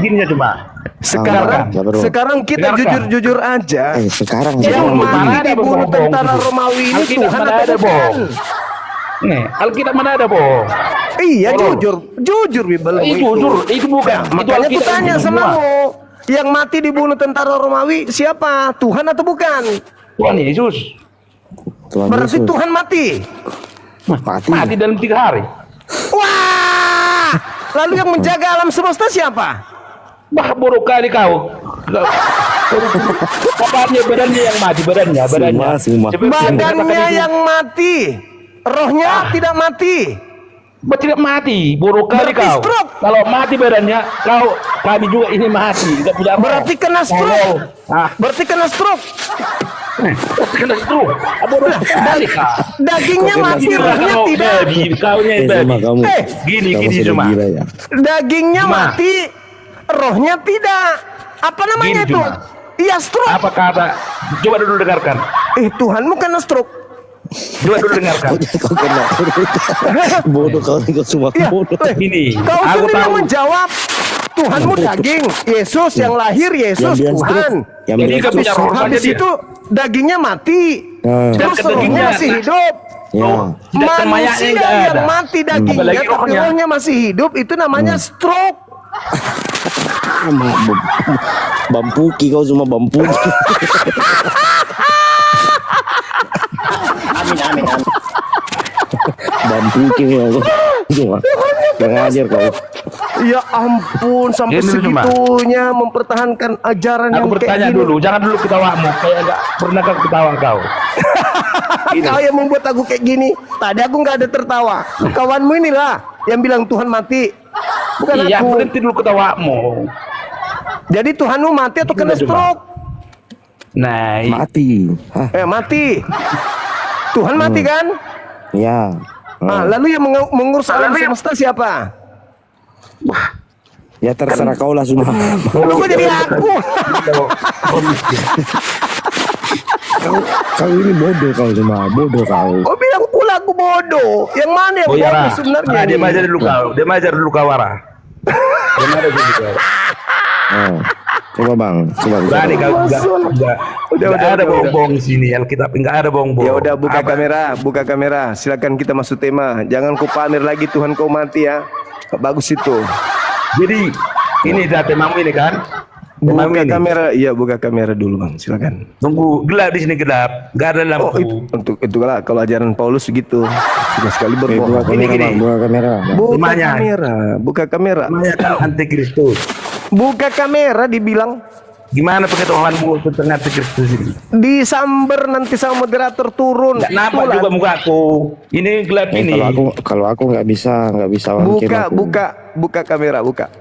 Gini ya cuma. Sekarang kita jujur-jujur aja. Sekarang yang mati dibunuh tentara Romawi ini Tuhan atau bukan? Nih, Alkitab mana ada bohong? Iya, jujur Bible. Jujur, itu bukan. Makanya aku tanya sama lo, yang mati dibunuh tentara Romawi siapa? Tuhan atau bukan? Tuhan Yesus. Berarti Tuhan mati. Mati dalam 3 hari. Wah, lalu yang menjaga alam semesta siapa? Bah, bodoh kali kau. Badannya yang mati, badannya. Badannya yang mati. Rohnya tidak mati. Tidak mati, bodoh kali kau. Kalau mati badannya, kami juga ini mati. Berarti kena stroke. Berarti kena stroke. Kena stroke. Bodoh kali kau. Dagingnya mati, rohnya tidak. Gini cuma. Dagingnya mati, rohnya tidak. Apa namanya itu? Iya, stroke. Apa kata? Coba dulu dengarkan. Tuhanmu kena stroke. Coba dulu dengarkan. Kau kena bodoh, kau semua bodoh. Ini kau sendiri menjawab. Tuhanmu daging, Yesus yang lahir, Yesus Tuhan. Habis itu dagingnya mati, terus rohnya masih hidup. Manusia yang mati dagingnya, tapi rohnya masih hidup, itu namanya stroke. Bampuki, kau semua bampuki. Amin. Bampuki kau. Kurang ajar kau. Ya ampun, sampai segitunya mempertahankan ajaran yang kayak gini. Aku bertanya dulu, jangan dulu ketawamu. Kayak enggak pernah ketawa kau. Kau yang membuat aku kayak gini. Tadi aku nggak ada tertawa. Kawanmu inilah yang bilang Tuhan mati. Bukan aku. Iya, berhenti dulu ketawamu. Jadi Tuhanmu mati atau kena stroke? Nah, mati. Mati. Tuhan mati kan? Ya. Lalu yang mengurus alam semesta siapa? Wah, ya terserah kau lah semua. Kok jadi aku? Kau ini bodoh kau cuma, bodoh kau. Kau bilang pula aku bodoh. Yang mana yang bodoh sebenarnya? Dia ajar dulu kau, Wara. Coba bang, coba. Udah ada bohong di sini. Alkitab enggak ada bohong. Ya udah, buka kamera. Silakan kita masuk tema. Jangan kau pamer lagi Tuhan kau mati ya. Bagus itu. Jadi ini dah temamu ini kan? Buka kamera, iya buka kamera dulu bang, silakan. Tunggu, gelap di sini gelap, nggak ada lampu. Untuk itu lah kalau ajaran Paulus begitu, sudah sekali berbohong. Buka kamera. Namanya kan antikristus. Buka kamera dibilang. Gimana pengetahuanmu tentang antikristus ini? Disamber nanti sama moderator turun. Nggak nampak juga mukaku. Ini gelap ini. Kalau aku nggak bisa buka kamera, buka.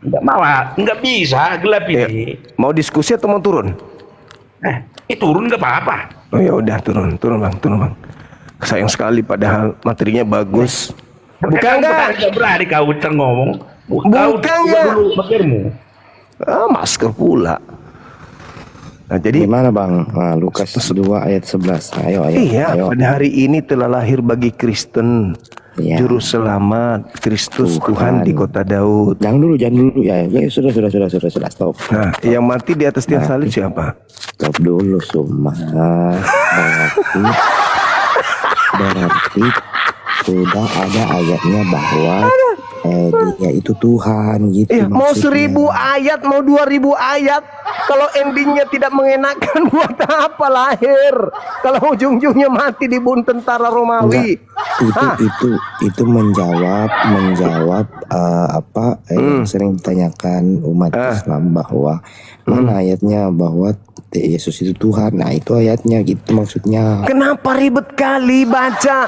Nggak bisa, gelap ini. Mau diskusi atau mau turun? Turun nggak apa-apa. Oh ya udah turun bang. Sayang sekali padahal materinya bagus. Bukan nggak berani kau ngomong. Bukan nggak. Dulu maskermu. Masker pula. Nah, jadi gimana bang? Lukas 2 ayat 11. Ayo. Pada hari ini telah lahir bagi Kristen. Juru selamat Kristus Tuhan di kota Daud. Jangan dulu ya sudah stop. Nah, yang mati di atas tiang salib siapa? Stop dulu semua. Berarti sudah ada ayatnya bahwa dia itu Tuhan gitu. Mau 1000 ayat, mau 2000 ayat, kalau endingnya tidak mengenakan buat apa lahir? Kalau ujung-ujungnya mati dibunuh tentara Romawi. Itu menjawab apa yang sering ditanyakan umat Islam bahwa mana ayatnya bahwa Yesus itu Tuhan. Nah itu ayatnya gitu maksudnya. Kenapa ribet kali baca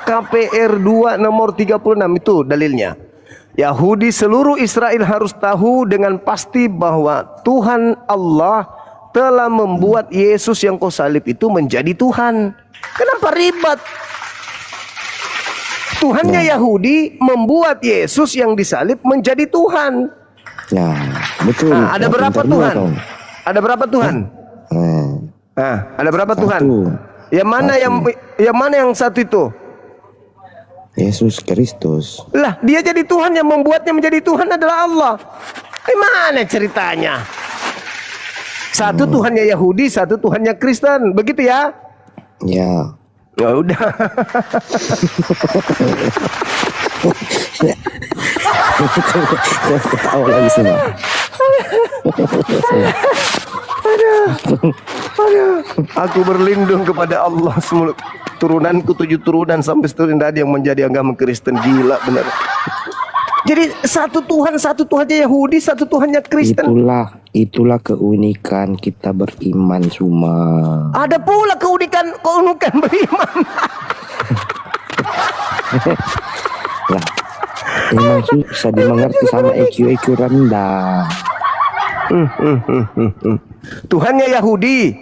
KPR 2 nomor 36 itu dalilnya. Yahudi seluruh Israel harus tahu dengan pasti bahwa Tuhan Allah telah membuat Yesus yang kau salib itu menjadi Tuhan. Kenapa ribet? Tuhannya Yahudi membuat Yesus yang disalib menjadi Tuhan. Nah, betul. Nah, ada berapa Tuhan? Ada berapa Tuhan? Ada berapa Tuhan? Yang mana yang satu itu? Yesus Kristus. Lah, dia jadi Tuhan, yang membuatnya menjadi Tuhan adalah Allah. Gimana ceritanya? Satu Tuhannya Yahudi, satu Tuhannya Kristen. Begitu ya? Ya. Ya udah. Ketawa lagi semua. Aduh. Aku berlindung kepada Allah semua. Turunanku 7 turunan sampai seterusnya ada yang menjadi agama Kristen. Gila bener. Jadi satu Tuhan, satu Tuhannya Yahudi, satu Tuhannya Kristen. Itulah keunikan kita beriman semua. Ada pula keunikan beriman. Lah, emang susah dimengerti sama IQ rendah. Tuhannya Yahudi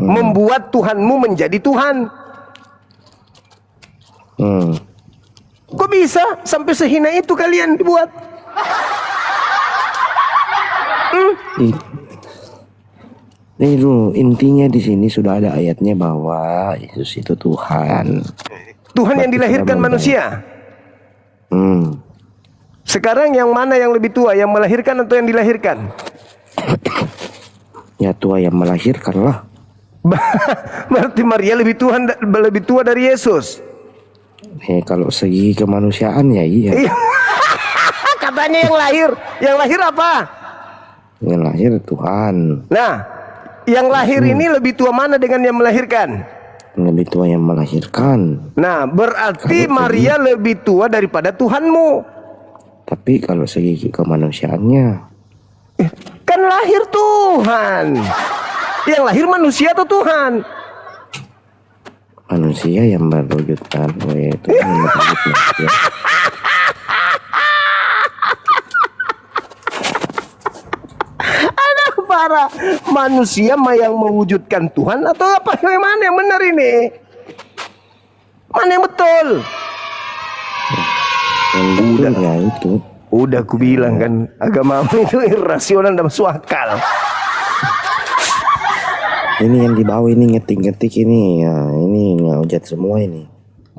membuat Tuhanmu menjadi Tuhan. Kok bisa sampai sehina itu kalian dibuat? Itu intinya di sini sudah ada ayatnya bahwa Yesus itu Tuhan. Tuhan yang dilahirkan manusia. Sekarang yang mana yang lebih tua, yang melahirkan atau yang dilahirkan? Ya tua yang melahirkan lah. Berarti Maria lebih tua dari Yesus. Kalau segi kemanusiaan ya iya. Katanya yang lahir apa? Yang lahir Tuhan. Nah, yang lahir ini lebih tua mana dengan yang melahirkan? Lebih tua yang melahirkan. Nah, berarti Maria lebih tua daripada Tuhanmu. Tapi kalau segi kemanusiaannya, kan lahir Tuhan. Yang lahir manusia atau Tuhan? Manusia yang berwujudkan itu manusia. Aduh, parah. Manusia yang mewujudkan Tuhan atau apa? Yang mana yang benar ini? Mana yang betul? Yang betul ya itu. Udah aku bilang kan, agamamu itu irasional dan masuk akal. Ini yang di bawah ini ngetik-ngetik ini ya, ini ngehujat semua ini.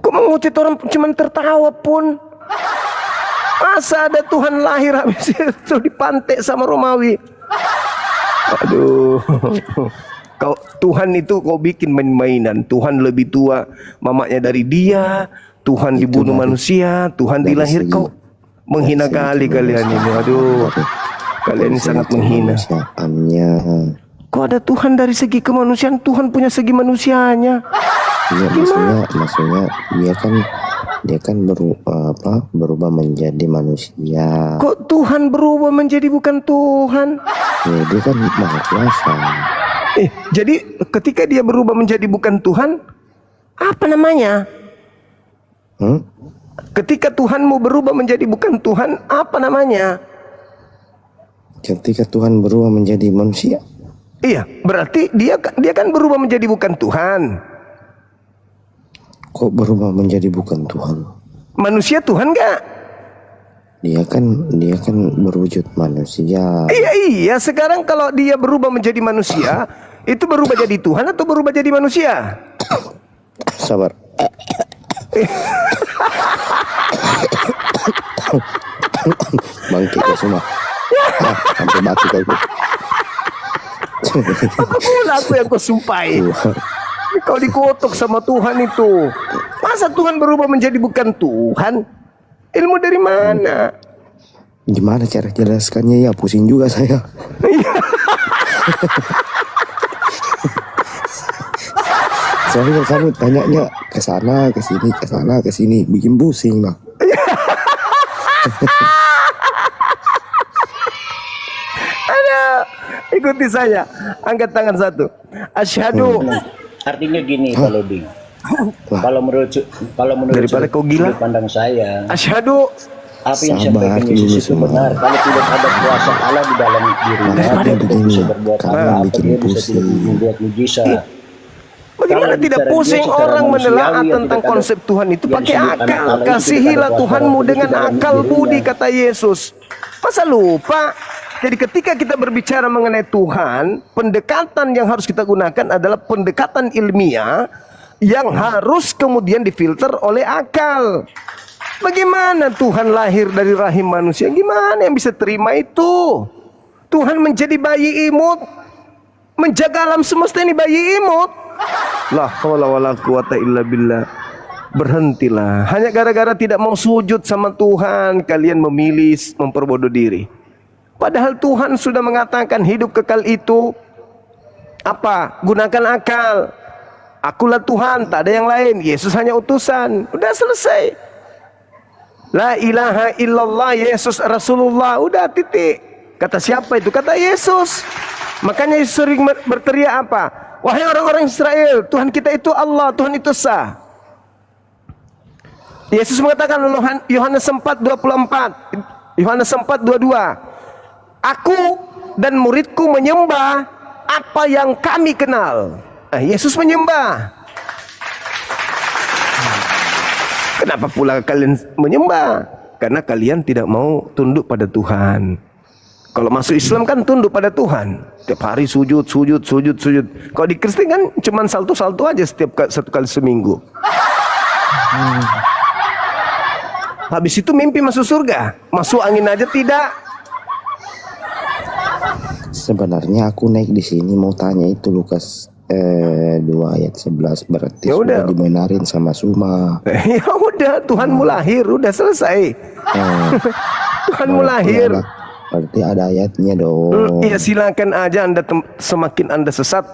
Kok menghujat orang cuman tertawa pun? Masa ada Tuhan lahir habis itu dipantek sama Romawi? Aduh. Tuhan itu kau bikin main-mainan. Tuhan lebih tua mamanya dari dia. Tuhan itu dibunuh manusia. Tuhan dilahirkan. Kau menghina kali kalian ini. Aduh. Kalian sangat menghina. Kok ada Tuhan dari segi kemanusiaan? Tuhan punya segi manusianya. Iya, maksudnya dia kan berubah menjadi manusia. Kok Tuhan berubah menjadi bukan Tuhan? Ya, dia kan Maha Kuasa. Jadi ketika dia berubah menjadi bukan Tuhan, apa namanya? Ketika Tuhanmu berubah menjadi bukan Tuhan, apa namanya? Ketika Tuhan berubah menjadi manusia. Iya, berarti dia kan berubah menjadi bukan Tuhan. Kok berubah menjadi bukan Tuhan? Manusia Tuhan gak? Dia kan berwujud manusia. Iya. Sekarang kalau dia berubah menjadi manusia, itu berubah jadi Tuhan atau berubah jadi manusia? Sabar. Bangkit ya semua. Sampai mati kau. Apa pula aku yang kau sumpai? Kau dikutuk sama Tuhan itu. Masa Tuhan berubah menjadi bukan Tuhan? Ilmu dari mana? Gimana cara jelaskannya ya? Pusing juga saya. Soalnya kamu tanyanya ke sana, ke sini, bikin pusing lah. Ikuti saya. Angkat tangan satu. Asyhadu. Artinya gini Pak Loding. Kalau menurut daripada kau gila pandang saya. Asyhadu. Apa yang disampaikan Yesus itu benar. Kalau tidak ada kuasa Allah di dalam dirinya, dia tidak bisa berbuat apa-apa. Dia bisa membuat mujizat. Bagaimana tidak pusing orang menelaah tentang konsep Tuhan itu pakai akal. Kasihilah Tuhanmu dengan akal budi, kata Yesus. Masa lupa? Jadi ketika kita berbicara mengenai Tuhan, pendekatan yang harus kita gunakan adalah pendekatan ilmiah yang harus kemudian difilter oleh akal. Bagaimana Tuhan lahir dari rahim manusia? Gimana yang bisa terima itu? Tuhan menjadi bayi imut, menjaga alam semesta ini bayi imut. La haula wala quwata illa billah. Berhentilah. Hanya gara-gara tidak mau sujud sama Tuhan, kalian memilih memperbodoh diri. Padahal Tuhan sudah mengatakan hidup kekal itu apa? Gunakan akal. Akulah Tuhan, tak ada yang lain. Yesus hanya utusan. Udah selesai. La ilaha illallah, Yesus Rasulullah. Udah titik. Kata siapa itu? Kata Yesus. Makanya Yesus sering berteriak apa? Wahai orang-orang Israel, Tuhan kita itu Allah, Tuhan itu sah. Yesus mengatakan Yohanes 4:24, Yohanes 4:22, Aku dan muridku menyembah apa yang kami kenal. Nah, Yesus menyembah. Kenapa pula kalian menyembah? Karena kalian tidak mau tunduk pada Tuhan. Kalau masuk Islam kan tunduk pada Tuhan. Setiap hari sujud. Kalau di Kristen kan cuma salto-salto aja satu kali seminggu. Habis itu mimpi masuk surga. Masuk angin aja tidak. Sebenarnya aku naik di sini mau tanya itu Lukas 2 ayat 11 berarti ya sudah udah dibenarin sama Suma. Ya udah, Tuhanmu lahir, udah selesai. Tuhanmu lahir. Berarti ada ayatnya dong. Iya, silakan aja Anda, semakin Anda sesat,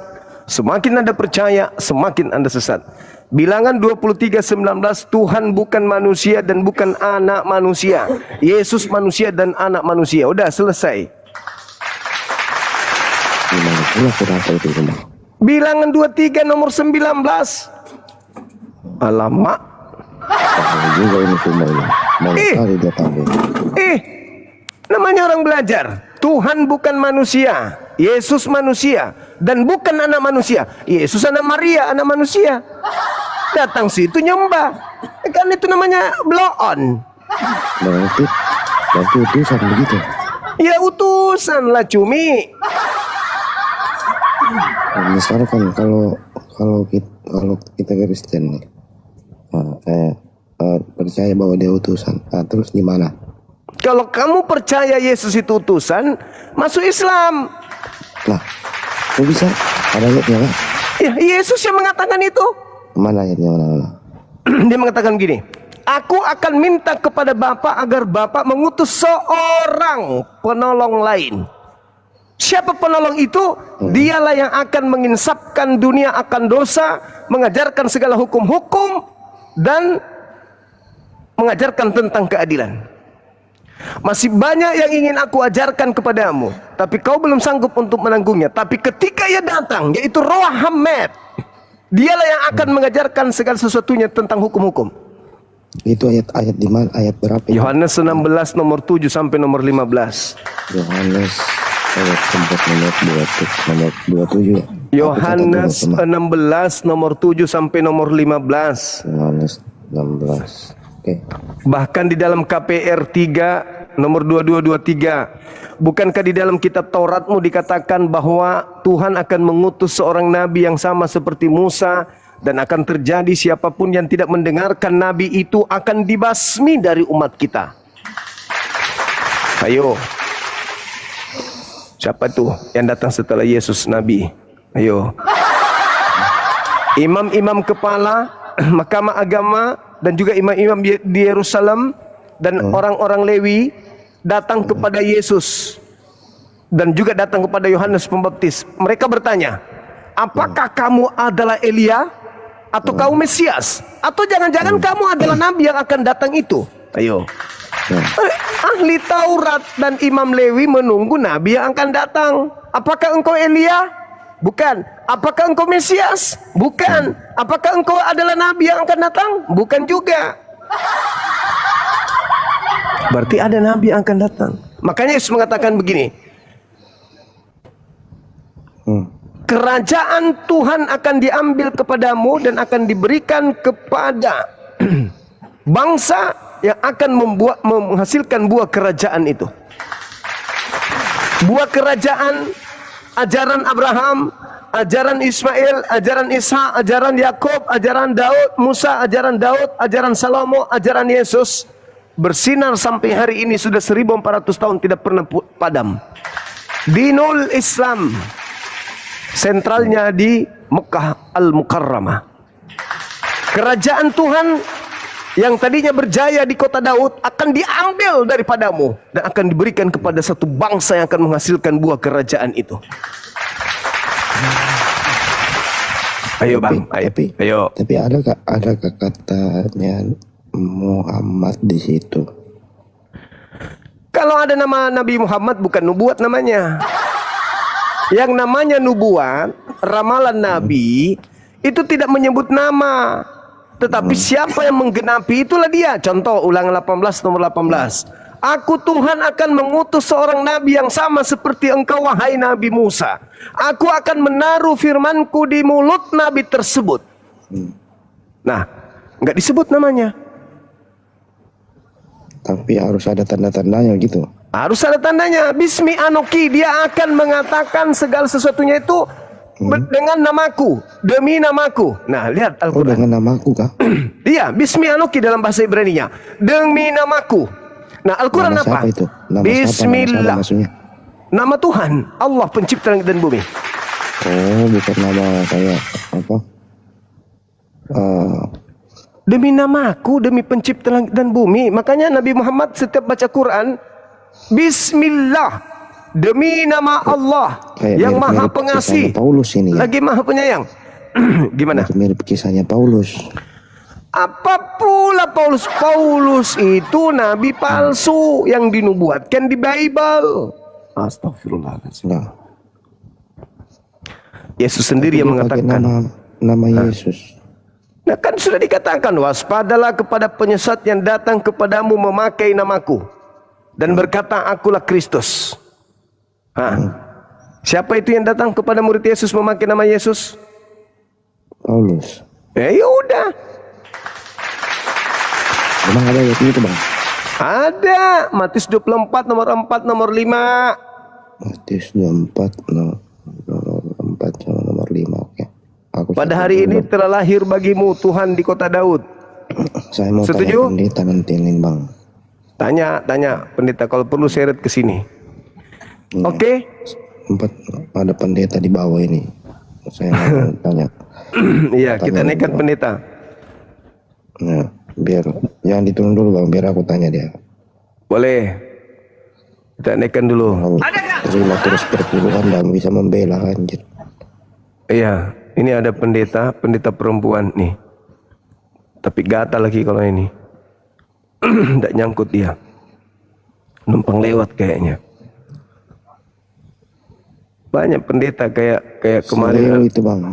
semakin Anda percaya, semakin Anda sesat. Bilangan 23:19, Tuhan bukan manusia dan bukan anak manusia. Yesus manusia dan anak manusia. Udah selesai. Gimana pula kenapa itu semua? Bilangan 23 nomor 19. Alamak. Tahu juga ini semua ini. Mau sekali dia tahu. Namanya orang belajar. Tuhan bukan manusia, Yesus manusia, dan bukan anak manusia. Yesus anak Maria, anak manusia. Datang situ nyembah. Kan itu namanya blow on. Berarti utusan begitu. Ya utusan lah cumi. Misalkan kalau kita Kristen nih, percaya bahwa dia utusan, terus gimana? Kalau kamu percaya Yesus itu utusan, masuk Islam. Lah, kok bisa? Ada ayatnya kan? Ya, Yesus yang mengatakan itu. Mana ayatnya mana? Dia mengatakan gini, Aku akan minta kepada Bapa agar Bapa mengutus seorang penolong lain. Siapa penolong itu? Dialah yang akan menginsafkan dunia akan dosa, mengajarkan segala hukum-hukum, dan mengajarkan tentang keadilan. Masih banyak yang ingin aku ajarkan kepadamu, tapi kau belum sanggup untuk menanggungnya. Tapi ketika ia datang, yaitu Roh Hamad, dialah yang akan mengajarkan segala sesuatunya tentang hukum-hukum. Itu ayat di mana? Ayat berapa? Yohanes 16 nomor 7 sampai nomor 15. Yohanes ayat 11 nomor 27 ya. Yohanes 16 nomor 7 sampai nomor 15. Yohanes 16. Oke. Bahkan di dalam KPR 3 nomor 2223, bukankah di dalam kitab Tauratmu dikatakan bahwa Tuhan akan mengutus seorang nabi yang sama seperti Musa, dan akan terjadi siapapun yang tidak mendengarkan nabi itu akan dibasmi dari umat kita. Ayo, siapa tuh yang datang setelah Yesus nabi? Ayo, imam-imam kepala mahkamah agama dan juga imam-imam di Yerusalem dan orang-orang Lewi datang kepada Yesus dan juga datang kepada Yohanes Pembaptis. Mereka bertanya, apakah kamu adalah Elia atau kau Mesias, atau jangan-jangan kamu adalah nabi yang akan datang itu? Ayo. Ahli Taurat dan imam Lewi menunggu nabi yang akan datang. Apakah engkau Elia? Bukan. Apakah engkau Mesias? Bukan. Apakah engkau adalah nabi yang akan datang? Bukan juga. Berarti ada nabi yang akan datang. Makanya Yesus mengatakan begini, kerajaan Tuhan akan diambil kepadamu dan akan diberikan kepada bangsa yang akan menghasilkan buah kerajaan itu. Buah kerajaan, ajaran Abraham, ajaran Ismail, ajaran Ishak, ajaran Yakub, ajaran Daud, Musa, ajaran Daud, ajaran Salomo, ajaran Yesus, bersinar sampai hari ini sudah 1400 tahun tidak pernah padam. Dinul Islam sentralnya di Mekah Al-Mukarramah. Kerajaan Tuhan yang tadinya berjaya di kota Daud akan diambil daripadamu dan akan diberikan kepada satu bangsa yang akan menghasilkan buah kerajaan itu. Ayo bang, ayo. Tapi ada katanya Muhammad di situ. Kalau ada nama Nabi Muhammad bukan nubuat namanya. Yang namanya nubuat, ramalan Nabi itu tidak menyebut nama. Tetapi siapa yang menggenapi itulah dia. Contoh Ulangan 18 nomor 18. Aku Tuhan akan mengutus seorang nabi yang sama seperti engkau wahai Nabi Musa. Aku akan menaruh firmanku di mulut nabi tersebut. Nah, nggak disebut namanya. Tapi harus ada tanda-tandanya gitu. Harus ada tandanya. Bismi Anoki, dia akan mengatakan segala sesuatunya itu dengan namaku, demi namaku. Nah, lihat Oh, Al-Quran. dengan namaku kah? Iya, Bismi Anoki dalam bahasa Ibrani-nya. Demi namaku. Nah, Al-Quran Nama apa? siapa itu? Nama Bismillah. siapa maksudnya? Nama Tuhan, Allah pencipta langit dan bumi. Oh, bukan nama kayak apa? Demi namaku, demi pencipta langit dan bumi. Makanya Nabi Muhammad setiap baca Quran, Bismillah, demi nama Allah Kayak yang maha mirip-mirip pengasih, kisahnya Paulus ini ya. lagi maha penyayang. Gimana? Mirip kisahnya Paulus. Apa pula Paulus? Paulus itu nabi palsu yang dinubuatkan di Bible. Astagfirullahaladzim. Nah, Yesus sendiri yang dia pakai mengatakan. nama Yesus. Nah kan sudah dikatakan, waspadalah kepada penyesat yang datang kepadamu memakai namaku dan berkata akulah Kristus. Siapa itu yang datang kepada murid Yesus memakai nama Yesus? Paulus. Ya udah. Emang ada ayat itu bang? Ada. Matius 24 nomor 4 nomor 5. Matius 24 nomor 4 sama nomor 5. Oke. Aku Pada hari ini telah lahir bagimu Tuhan di kota Daud. saya mau Setuju? tanya pendeta nanti nih bang. Tanya pendeta, kalau perlu seret ke sini. Oke? 4 ada pendeta di bawah ini. Saya mau tanya. Iya, kita naikkan pendeta. Nah, biar jangan diturun dulu bang, biar aku tanya dia. Boleh. Kita naikkan dulu. Terima terus perpuluhan dan bisa membela anjir. Iya, ini ada pendeta perempuan nih. Tapi gatal lagi kalau ini. Tidak nyangkut dia. Numpang lewat kayaknya. Banyak pendeta kayak kemarin. Itu bang,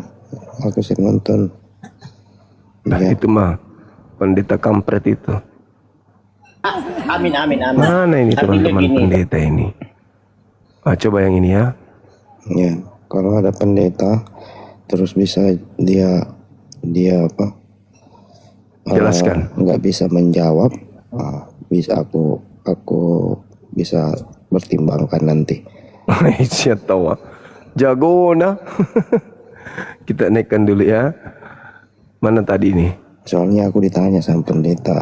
aku sering nonton. Nah, Ya. itu mah pendeta kampret itu. Amin. Mana ini teman-teman Artinya gini, pendeta ini? Coba yang ini ya. Ya, kalau ada pendeta terus bisa dia apa? Jelaskan. Nggak bisa menjawab, bisa aku bisa pertimbangkan nanti. Siapa tahu. Jago nah. Kita naikkan dulu ya. Mana tadi ini? Soalnya aku ditanya sama pendeta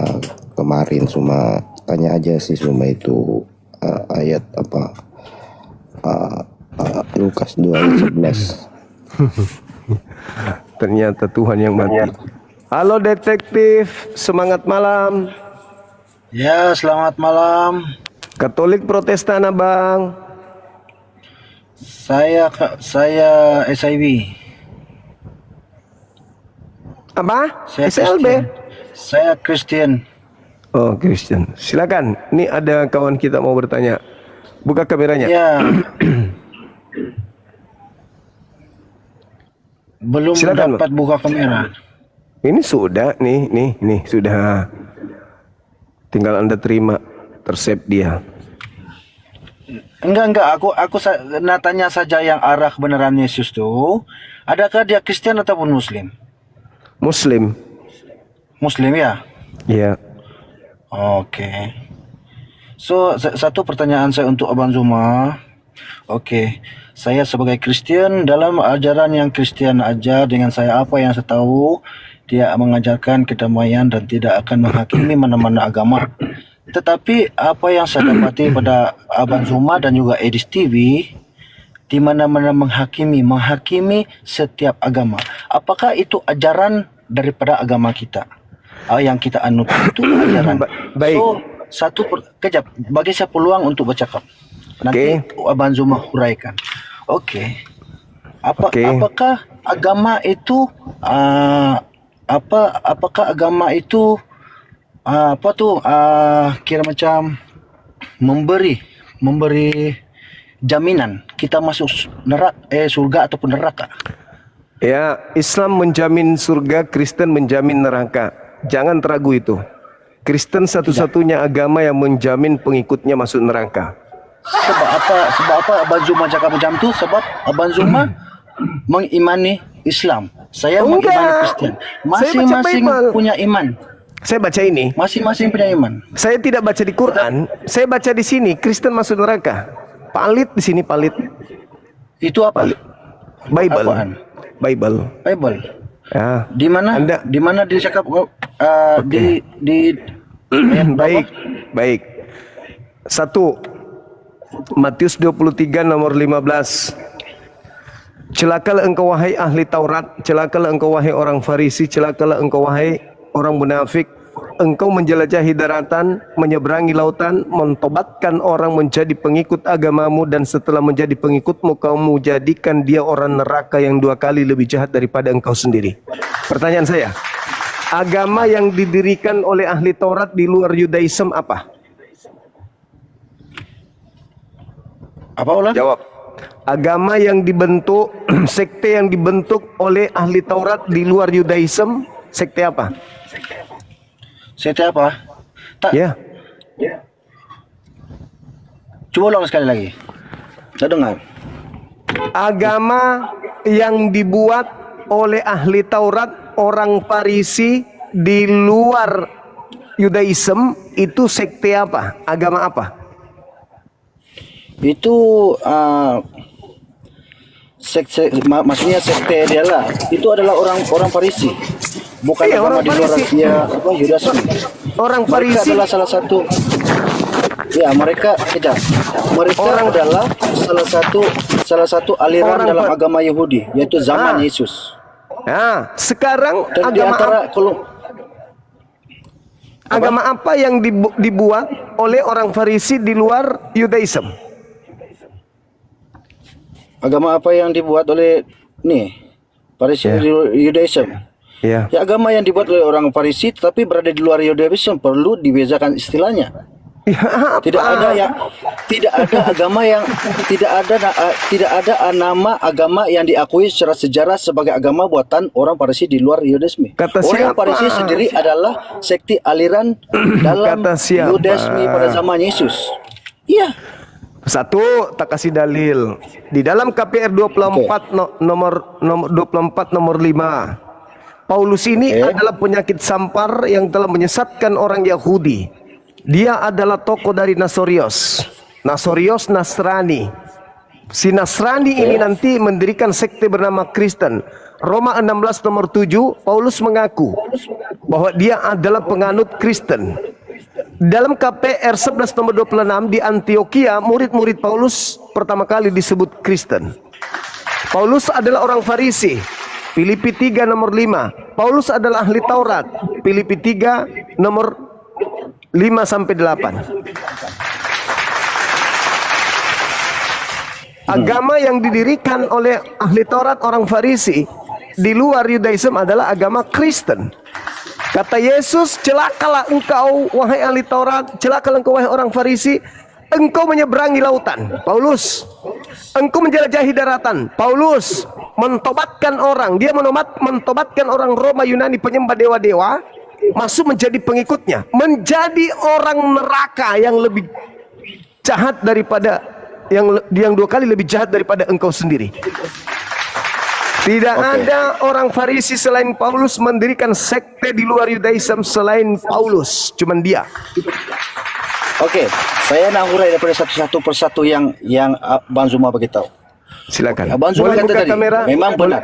kemarin, cuma tanya aja sih cuma itu ayat apa Lukas 2 ayat 11. Ternyata Tuhan yang mati. Halo detektif, semangat malam. Ya, selamat malam. Katolik Protestan abang. Saya SIB. Apa? Saya SLB? Kristen. Saya Kristen. Oh, Kristen. Silakan. Ini ada kawan kita mau bertanya. Buka kameranya. Ya. Belum Silakan, dapat buka kamera. Ini sudah, nih, sudah. Tinggal Anda terima, tersave dia. Enggak. Aku tanya saja yang arah kebenaran Yesus tuh. Adakah dia Kristen ataupun Muslim? Muslim. Muslim ya. Iya. Oke. So, satu pertanyaan saya untuk Abang Zuma. Oke. Saya sebagai Kristen, dalam ajaran yang Kristen ajar dengan saya apa yang saya tahu, dia mengajarkan kedamaian dan tidak akan menghakimi mana-mana agama. Tetapi apa yang saya dapati pada Abang Zuma dan juga Edis TV, di mana-mana menghakimi setiap agama. Apakah itu ajaran daripada agama kita? Yang kita anut itu ajaran. Baik. So, kejap, bagi saya peluang untuk bercakap. Nanti Abang Zuma huraikan. Okey. Apakah agama itu apakah agama itu kira macam memberi jaminan kita masuk surga ataupun neraka? Ya, Islam menjamin surga, Kristen menjamin neraka. Jangan teragu itu. Kristen satu-satunya agama yang menjamin pengikutnya masuk neraka. Sebab apa Abang Zuma cakap macam tu? Sebab Abang Zuma mengimani Islam. Saya mengimani Kristen. Masing-masing punya iman. Saya baca ini. Masing-masing punya iman. Saya tidak baca di Quran. Saya baca di sini Kristen masuk neraka. Palit di sini palit. Itu apa? Bible. Apaan? Bible. Ya. Di mana dia cakap di baik. 1 Matius 23 nomor 15. Celakalah engkau wahai ahli Taurat, celakalah engkau wahai orang Farisi, celakalah engkau wahai orang munafik. Engkau menjelajahi daratan, menyeberangi lautan, mentobatkan orang menjadi pengikut agamamu, dan setelah menjadi pengikutmu, kamu jadikan dia orang neraka yang 2 kali lebih jahat daripada engkau sendiri. Pertanyaan saya, agama yang didirikan oleh ahli Taurat di luar Yudaism apa? Apa ulang? Jawab. Agama yang dibentuk, sekte yang dibentuk oleh ahli Taurat di luar Yudaism, sekte apa? Sekte apa? Ya. Coba ulang sekali lagi. Saya dengar. Agama yang dibuat oleh ahli Taurat, orang Farisi di luar Yudaism, itu sekte apa? Agama apa? Itu maksudnya sekte dia lah. Itu adalah orang Farisi. Bukan agama orang di luar Farisi. Yudaism. Orang Mereka Farisi adalah salah satu. Ya, mereka adalah salah satu aliran dalam agama Yahudi, yaitu zaman Yesus. Nah, sekarang Dan di antara agama apa yang dibuat oleh orang Farisi di luar Yudaism? Agama apa yang dibuat oleh Farisi di Yudaism? Ya. Ya, agama yang dibuat oleh orang Farisi tetapi berada di luar Yudaism perlu dibezakan istilahnya. Tidak ada agama yang tidak ada nama agama yang diakui secara sejarah sebagai agama buatan orang Farisi di luar Yudaisme. Orang Farisi sendiri adalah sekte aliran dalam Yudaisme pada zaman Yesus. Iya. 1, tak kasih dalil. Di dalam KPR 24 nomor 24 nomor 5. Paulus ini adalah penyakit sampar yang telah menyesatkan orang Yahudi. Dia adalah tokoh dari Nasorios, Nasrani. Si Nasrani ini nanti mendirikan sekte bernama Kristen. Roma 16 nomor 7, Paulus mengaku bahwa dia adalah penganut Kristen. Dalam KPR 11 nomor 26 di Antioquia, murid-murid Paulus pertama kali disebut Kristen. Paulus adalah orang Farisi. Filipi 3 nomor 5. Paulus adalah ahli Taurat. Filipi 3 nomor 5 sampai 8. Agama yang didirikan oleh ahli Taurat orang Farisi di luar Yudaism adalah agama Kristen. Kata Yesus, celakalah engkau wahai ahli Taurat, celakalah engkau wahai orang Farisi, engkau menyeberangi lautan. Paulus, engkau menjelajahi daratan. Paulus mentobatkan orang, dia mentobatkan orang Roma Yunani penyembah dewa-dewa, masuk menjadi pengikutnya, menjadi orang neraka yang lebih jahat daripada yang 2 kali lebih jahat daripada engkau sendiri. Tidak ada orang Farisi selain Paulus mendirikan sekte di luar Yudaism selain Paulus, cuman dia. Oke, saya nak urai daripada satu persatu yang Bang Zuma beritahu. Silakan. Abang Zuma kata tadi, kamera? memang benar.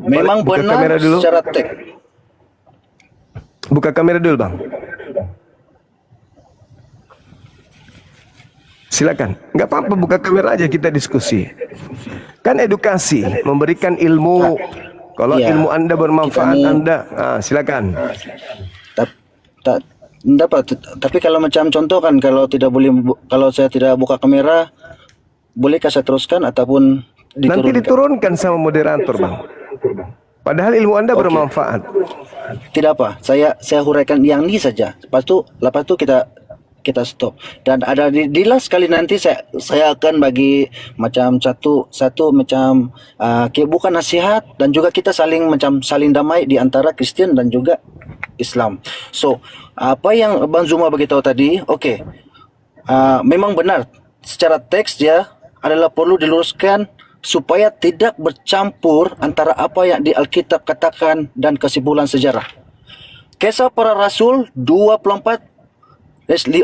Memang Buka benar kamera dulu. secara teks. Buka kamera dulu, Bang. Silakan. Nggak apa-apa, buka kamera aja kita diskusi. Kan edukasi, memberikan ilmu. Kalau Iya. ilmu Anda bermanfaat, Kita nih- Anda silakan. Tapi kalau macam contoh kan, kalau saya tidak buka kamera, bolehkah saya teruskan ataupun Nanti diturunkan sama moderator, Bang. Padahal ilmu Anda bermanfaat. Tidak apa, saya huraikan yang ini saja. Lepas tu kita stop. Dan ada di last kali nanti saya akan bagi macam satu macam bukan nasihat, dan juga kita saling damai di antara Kristen dan juga Islam. So, apa yang Bang Zuma beritahu tadi, memang benar. Secara teks dia adalah perlu diluruskan supaya tidak bercampur antara apa yang di Alkitab katakan dan kesimpulan sejarah. Kisah Para Rasul 24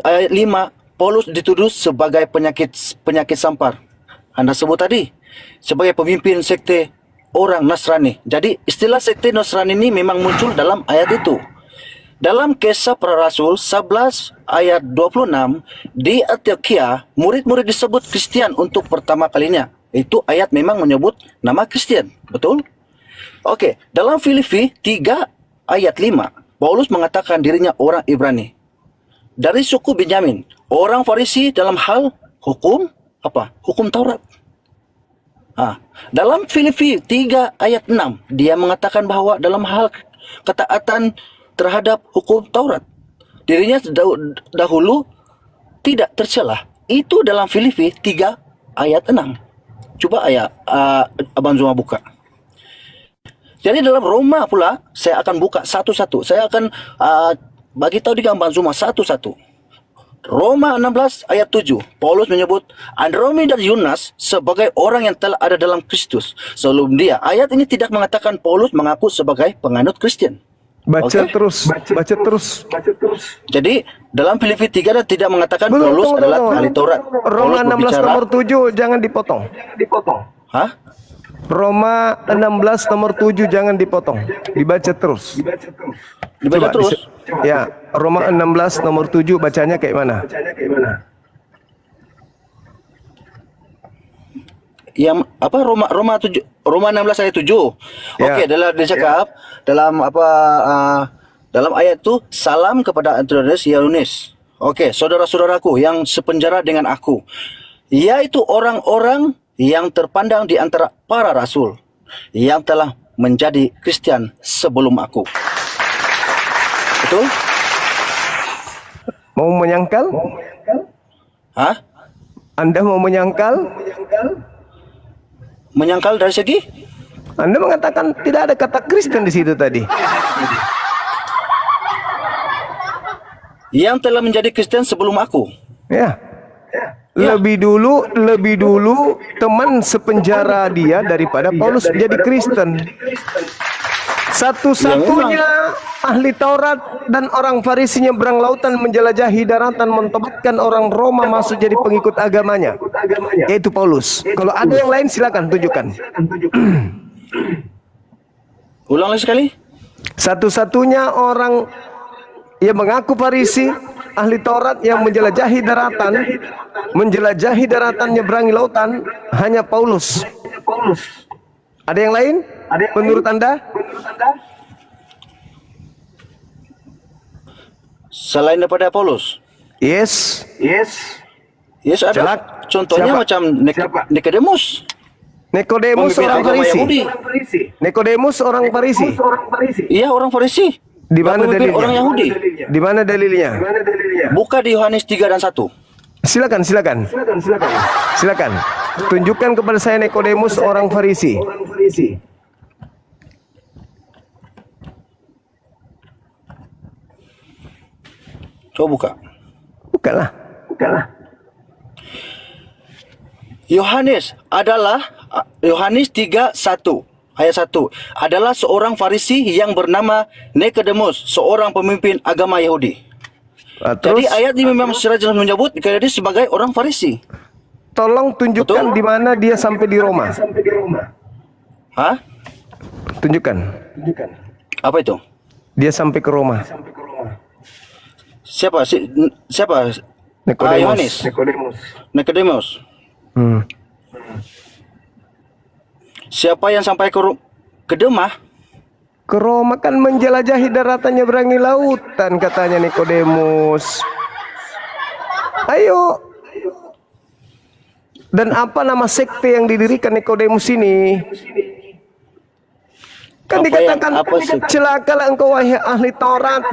ayat 5, Paulus dituduh sebagai penyakit sampar. Anda sebut tadi sebagai pemimpin sekte orang Nasrani. Jadi istilah sekte Nasrani ini memang muncul dalam ayat itu. Dalam Kisah Para Rasul 11 ayat 26, di Antioquia murid-murid disebut Kristian untuk pertama kalinya. Itu ayat memang menyebut nama Kristian, betul? Dalam Filipi 3 ayat 5, Paulus mengatakan dirinya orang Ibrani dari suku Benyamin, orang Farisi dalam hal hukum Hukum Taurat. Dalam Filipi 3 ayat 6, dia mengatakan bahwa dalam hal ketaatan terhadap hukum Taurat, dirinya dahulu tidak tercelah. Itu dalam Filipi 3 ayat 6. Coba Abang Zuma buka. Jadi dalam Roma pula, saya akan buka satu-satu. Saya akan bagi tahu di Abang Zuma satu-satu. Roma 16 ayat 7, Paulus menyebut Andromi dan Yunas sebagai orang yang telah ada dalam Kristus. Sebelum dia, ayat ini tidak mengatakan Paulus mengaku sebagai penganut Kristen. Baca terus. Jadi dalam Filipi 3 tidak mengatakan Paulus adalah ahli Taurat. Roma Paulus 16 nomor 7 jangan dipotong. Hah? Roma 16 nomor 7 jangan dipotong. Dibaca terus. Dibaca terus? Ya, Roma 16 nomor 7 bacanya kayak mana? Yang apa Roma 16 ayat 7. Ya. Dalam dicakap dalam ayat itu, salam kepada Antiochus Yunis. Saudara-saudaraku yang sepenjara dengan aku, yaitu orang-orang yang terpandang di antara para rasul yang telah menjadi Kristen sebelum aku. Betul? Mau menyangkal? Hah? Anda mau menyangkal? Menyangkal dari segi? Anda mengatakan tidak ada kata Kristen di situ tadi. Yang telah menjadi Kristen sebelum aku. Ya. Lebih dulu teman sepenjara dia daripada Paulus menjadi Kristen. Satu-satunya ahli Taurat dan orang Farisi nyebrang lautan menjelajahi daratan mentobatkan orang Roma masuk jadi pengikut agamanya, yaitu Paulus. Kalau ada yang lain silakan tunjukkan. Ulang lagi sekali. Satu-satunya orang yang mengaku Farisi, ahli Taurat yang menjelajahi daratan nyeberangi lautan hanya Paulus. Ada yang lain? Menurut Anda? Selain daripada Paulus? Yes. Yes, ada. Celak. Contohnya Siapa? macam Nikodemus. Nikodemus Pemimpin orang agama Farisi. Yahudi. Nikodemus orang Farisi. Iya, orang Farisi. Di mana Pemimpin dalilnya? orang Yahudi. Di mana dalilnya? Buka di Yohanes 3 dan 1. Silakan. Tunjukkan kepada saya Nikodemus orang Farisi. Coba buka. Bukalah. Yohanes 3:1 ayat 1 adalah seorang Farisi yang bernama Nikodemus, seorang pemimpin agama Yahudi. Jadi ayat ini memang secara jelas menyebut dia sebagai orang Farisi. Tolong tunjukkan di mana dia sampai di Roma. Hah? Tunjukkan. Apa itu? Dia sampai ke Roma. Siapa? Yohanes. Nikodemus. Siapa yang sampai ke Demah? Ke Roma kan menjelajahi daratan nyeberangi lautan katanya Nikodemus. Ayo. Dan apa nama sekte yang didirikan Nikodemus ini? Kan dikatakan celakalah engkau wahai ahli Taurat,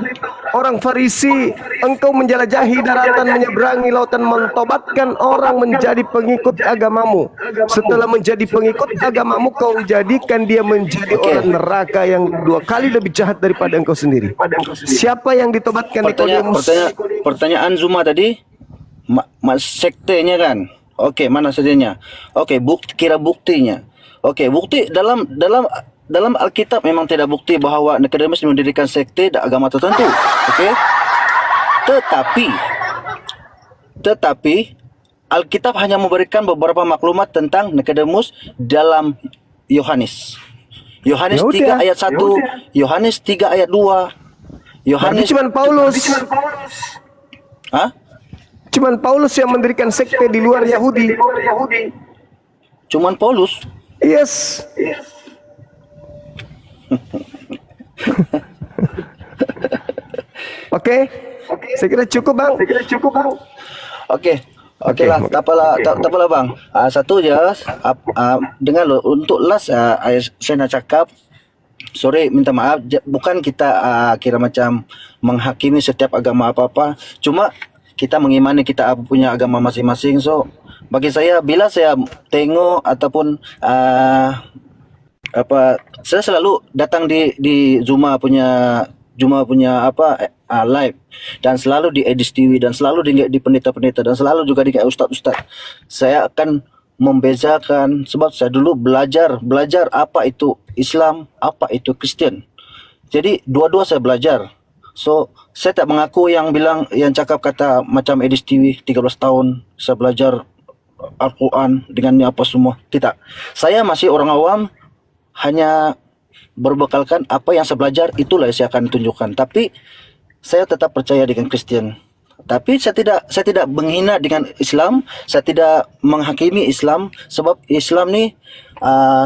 orang Farisi, engkau menjelajahi daratan menyeberangi lautan mentobatkan orang menjadi pengikut agamamu. Setelah menjadi pengikut agamamu kau jadikan dia menjadi orang neraka yang 2 kali lebih jahat daripada engkau sendiri. Siapa yang ditobatkan Nikodemus? Pertanyaan Zuma tadi, sektenya kan? Oke, mana saja? Oke, kira buktinya. Oke, bukti dalam Alkitab memang tidak bukti bahwa Nikodemus mendirikan sekte dan agama tertentu. Oke. Tetapi Alkitab hanya memberikan beberapa maklumat tentang Nikodemus dalam Yohanes. Yohanes 3 ayat 1, Yohanes 3 ayat 2. Yohanes cuman Paulus. Hah? Cuman Paulus yang mendirikan sekte di luar Yahudi. Cuman Paulus? Yes. Oke. Saya kira cukup, Bang. Oke lah, tak apalah Bang. Satu je, dengar lo, untuk last saya nak cakap, sorry, minta maaf, bukan kita kira macam menghakimi setiap agama apa-apa, cuma kita mengimani kita punya agama masing-masing. So bagi saya, bila saya tengok ataupun saya selalu datang di Zuma punya live, dan selalu di Edis TV, dan selalu di pendeta-pendeta, dan selalu juga di ustaz-ustaz. Saya akan membezakan, sebab saya dulu belajar apa itu Islam, apa itu Kristen. Jadi dua-dua saya belajar. So saya tak mengaku yang cakap kata macam Edis TV 13 tahun saya belajar Al-Quran dengan apa semua. Tidak. Saya masih orang awam, hanya berbekalkan apa yang saya belajar, itulah yang saya akan tunjukkan. Tapi saya tetap percaya dengan Kristen. Tapi saya tidak menghina dengan Islam, saya tidak menghakimi Islam, sebab Islam ni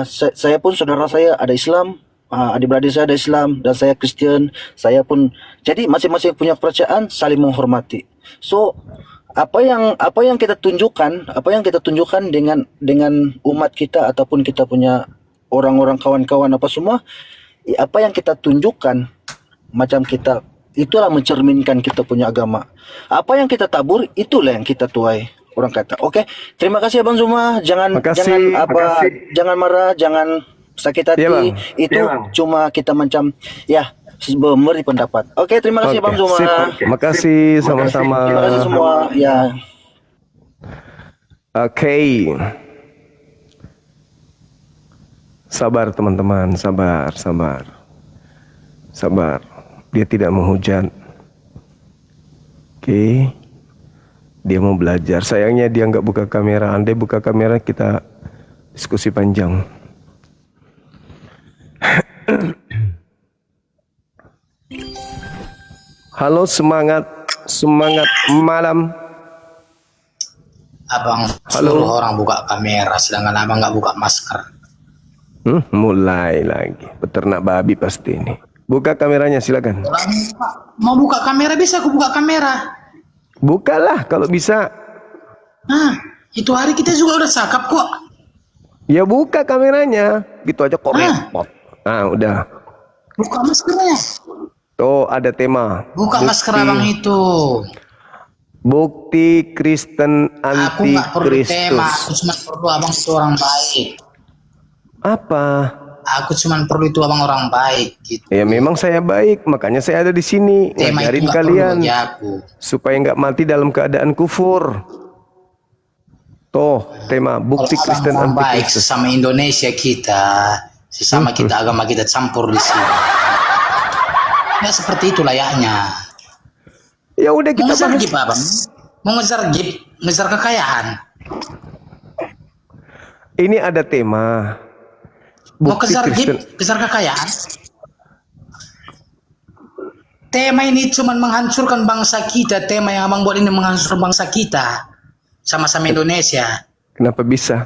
saya pun saudara saya ada Islam, adik-beradik saya ada Islam, dan saya Kristen, saya pun. Jadi masing-masing punya kepercayaan, saling menghormati. So apa yang kita tunjukkan dengan umat kita ataupun kita punya orang-orang kawan-kawan apa semua, apa yang kita tunjukkan macam kita, itulah mencerminkan kita punya agama. Apa yang kita tabur, itulah yang kita tuai, orang kata. Oke, terima kasih Abang Zuma. Jangan marah, jangan sakit hati. Itu cuma kita macam memberi pendapat. Oke, terima kasih Abang Zuma. Terima kasih sama-sama. Terima kasih semua. Ya. Oke. Sabar teman-teman, sabar. Dia tidak menghujat. Oke. Dia mau belajar. Sayangnya dia nggak buka kamera. Andai buka kamera kita diskusi panjang. Halo, semangat malam. Abang suruh orang buka kamera, sedangkan abang nggak buka masker. Mulai lagi. Peternak babi pasti ini. Buka kameranya, silakan. Mau buka kamera bisa, aku buka kamera. Bukalah kalau bisa. Itu hari kita juga udah cakap kok. Ya buka kameranya. Gitu aja kok repot. Udah. Buka maskernya. Tuh ada tema. Buka masker abang itu. Bukti Kristen Aku nggak perlu tema. anti-Kristus. Aku cuma perlu abang itu orang baik. Apa? Aku cuma perlu itu abang orang baik gitu. Ya memang saya baik, makanya saya ada di sini Tema ngajarin itu nggak kalian perlu bagi aku. supaya nggak mati dalam keadaan kufur. Tuh tema bukti Kalau Kristen abang orang baik anti-Kristus. sesama Indonesia kita, sesama kita agama kita campur di sini. Ya seperti itu layaknya. Ya udah Mau kita ngejar bahas. gip abang? Mau ngejar kekayaan? Ini ada tema Mau bukti kejar Kristen. kejar kekayaan? tema ini cuma menghancurkan bangsa kita. Tema yang abang buat ini menghancurkan bangsa kita. Sama-sama Indonesia. Kenapa bisa?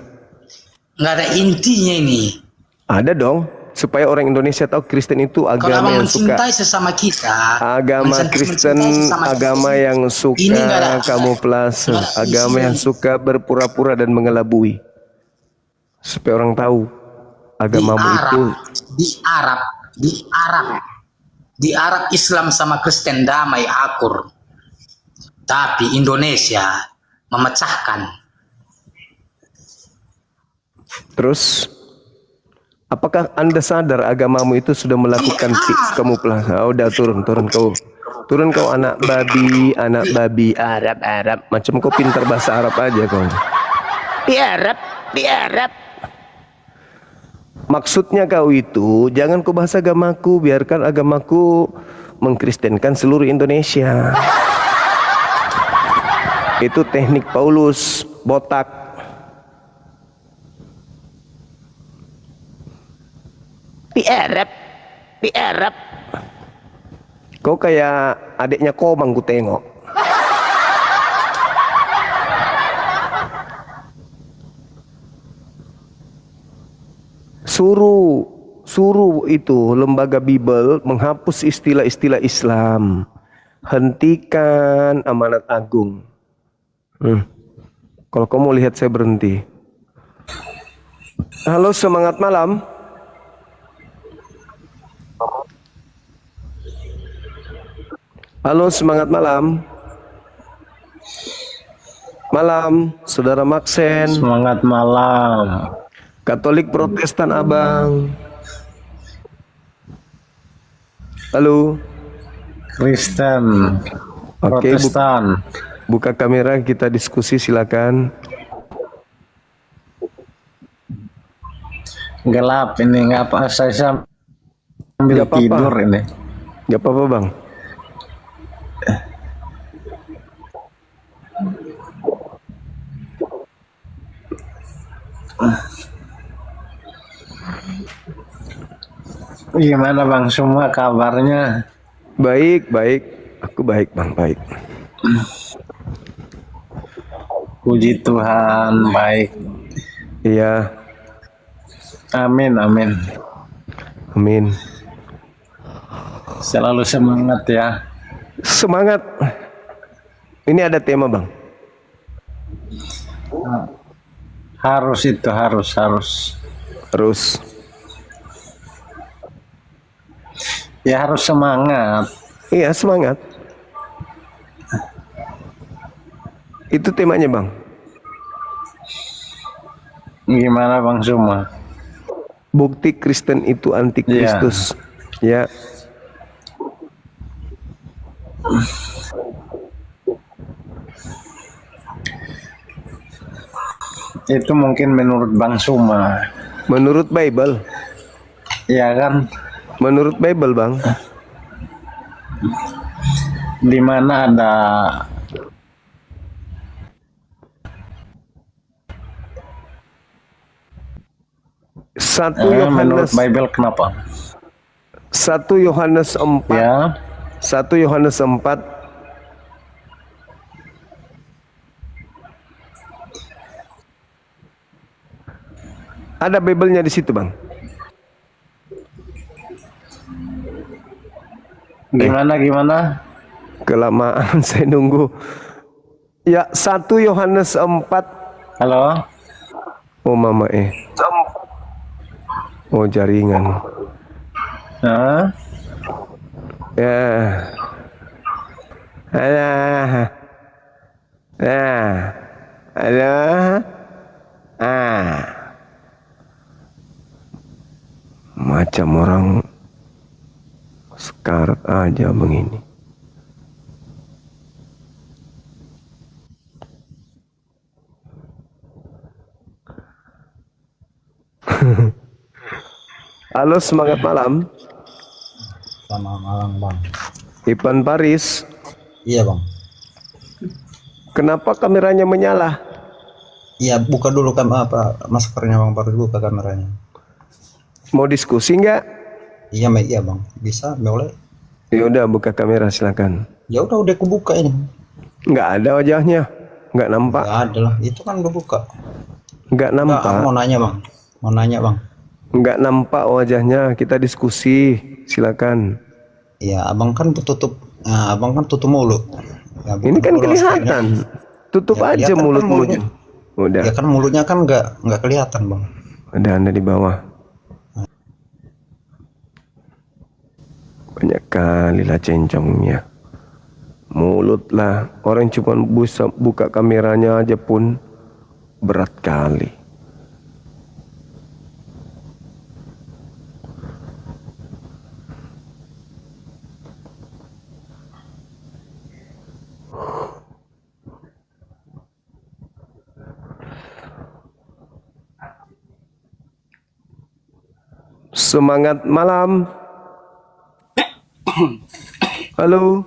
Nggak ada intinya ini. Ada dong. Supaya orang Indonesia tahu Kristen itu Kalau agama abang yang suka. mencintai sesama kita. Agama Kristen, agama yang suka kamuflase. Agama yang suka berpura-pura dan mengelabui. Supaya orang tahu. Agamamu itu. Di Arab Islam sama Kristen damai akur. Tapi Indonesia memecahkan. Terus, apakah Anda sadar agamamu itu sudah melakukan kamuflase? Udah turun kau. Turun kau anak babi Arab. Macam kau pintar bahasa Arab aja kau. Di Arab. Maksudnya kau itu, jangan kau bahas agamaku, biarkan agamaku mengkristenkan seluruh Indonesia. Itu teknik Paulus, botak. Di Arab. Kau kayak adiknya Komang ku tengok. Suruh itu lembaga Bible menghapus istilah-istilah Islam. Hentikan amanat agung. Kalau kamu mau lihat saya berhenti. Halo, semangat malam. Halo, semangat malam. Malam, Saudara Maxen. Semangat malam. Katolik Protestan abang. Halo. Kristen. Oke, Protestan. buka kamera, kita diskusi, silakan. Gelap ini, nggak apa, saya sambil Nggak apa-apa. tidur ini. Gak apa-apa bang. Gimana bang, semua kabarnya? Baik. Aku baik bang, baik. Puji Tuhan, baik. Iya, Amin. amin. Selalu semangat ya. Semangat. Ini ada tema bang. Harus. Terus. Ya harus semangat. Iya, semangat. Itu temanya bang. Gimana bang Suma? Bukti Kristen itu antikristus. Ya. Itu mungkin menurut bang Suma. Menurut Bible. Ya kan? Menurut Bible bang. Di mana ada Satu menurut Yohanes Bible kenapa? 1 Yohanes 4. Ya. 1 Yohanes 4. Ada Bible-nya di situ, Bang. Gimana? Kelamaan saya nunggu. Ya, 1 Yohanes 4. Halo? Oh, Mama Oh, jaringan. Hah? Ya. Halo. Macam orang sekarat aja begini. Halo, semangat malam. Selamat malam bang. Ipan Paris. Iya bang. Kenapa kameranya menyala? Iya, buka dulu maskernya bang, baru buka kameranya. Mau diskusi nggak? Iya bang, bisa boleh. Ya udah buka kamera silakan. Ya udah kubuka ini. Nggak ada wajahnya, nggak nampak. Nggak ada lah. Itu kan udah buka. Nggak Nggak, nampak. mau nanya bang. Mau nanya bang. Nggak nampak wajahnya. Kita diskusi, silakan. Ya abang kan tutup. Nah, abang kan tutup mulut. Ya, bukan Ini kan mulut kelihatan. maksudnya. Tutup Ya, aja kelihatan kan mulutmu. mulutnya. Udah. Ya kan mulutnya kan nggak kelihatan bang. Ada Anda di bawah. Banyak kali lah cencongnya. Mulut lah. Orang cuma bisa buka kameranya aja pun berat kali. Semangat malam. Halo.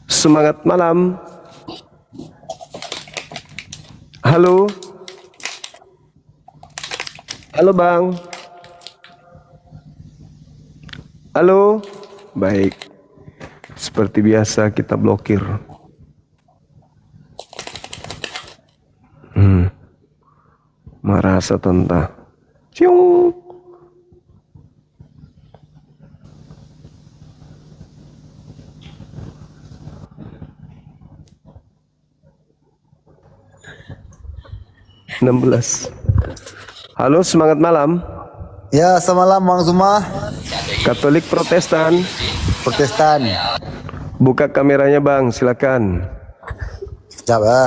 Semangat malam. Halo. Halo Bang. Halo. Baik. Seperti biasa kita blokir. Merasa tentang. Cium. Halo, semangat malam. Ya, semalam bang Zuma. Katolik Protestan. Protestan. Buka kameranya Bang, silakan. Sekejap ya.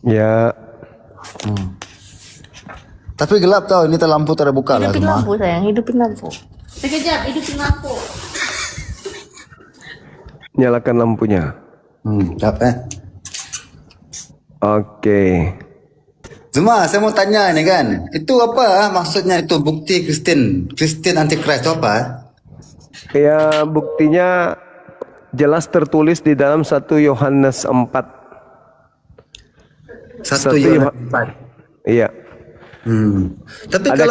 Ya. Tapi gelap tau, ini lampu terbuka lah Hidupin Zuma. lampu sayang, hidupin lampu. Sekejap, hidupin lampu. Nyalakan lampunya. Sekejap Oke. Zuma, saya mau tanya ini kan. Itu apa maksudnya itu bukti Kristen Antichrist itu apa? Ya, buktinya jelas tertulis di dalam 1 Yohanes 4. Satu Satu Yohanes Yoh- 4. Iya. Tapi Ada-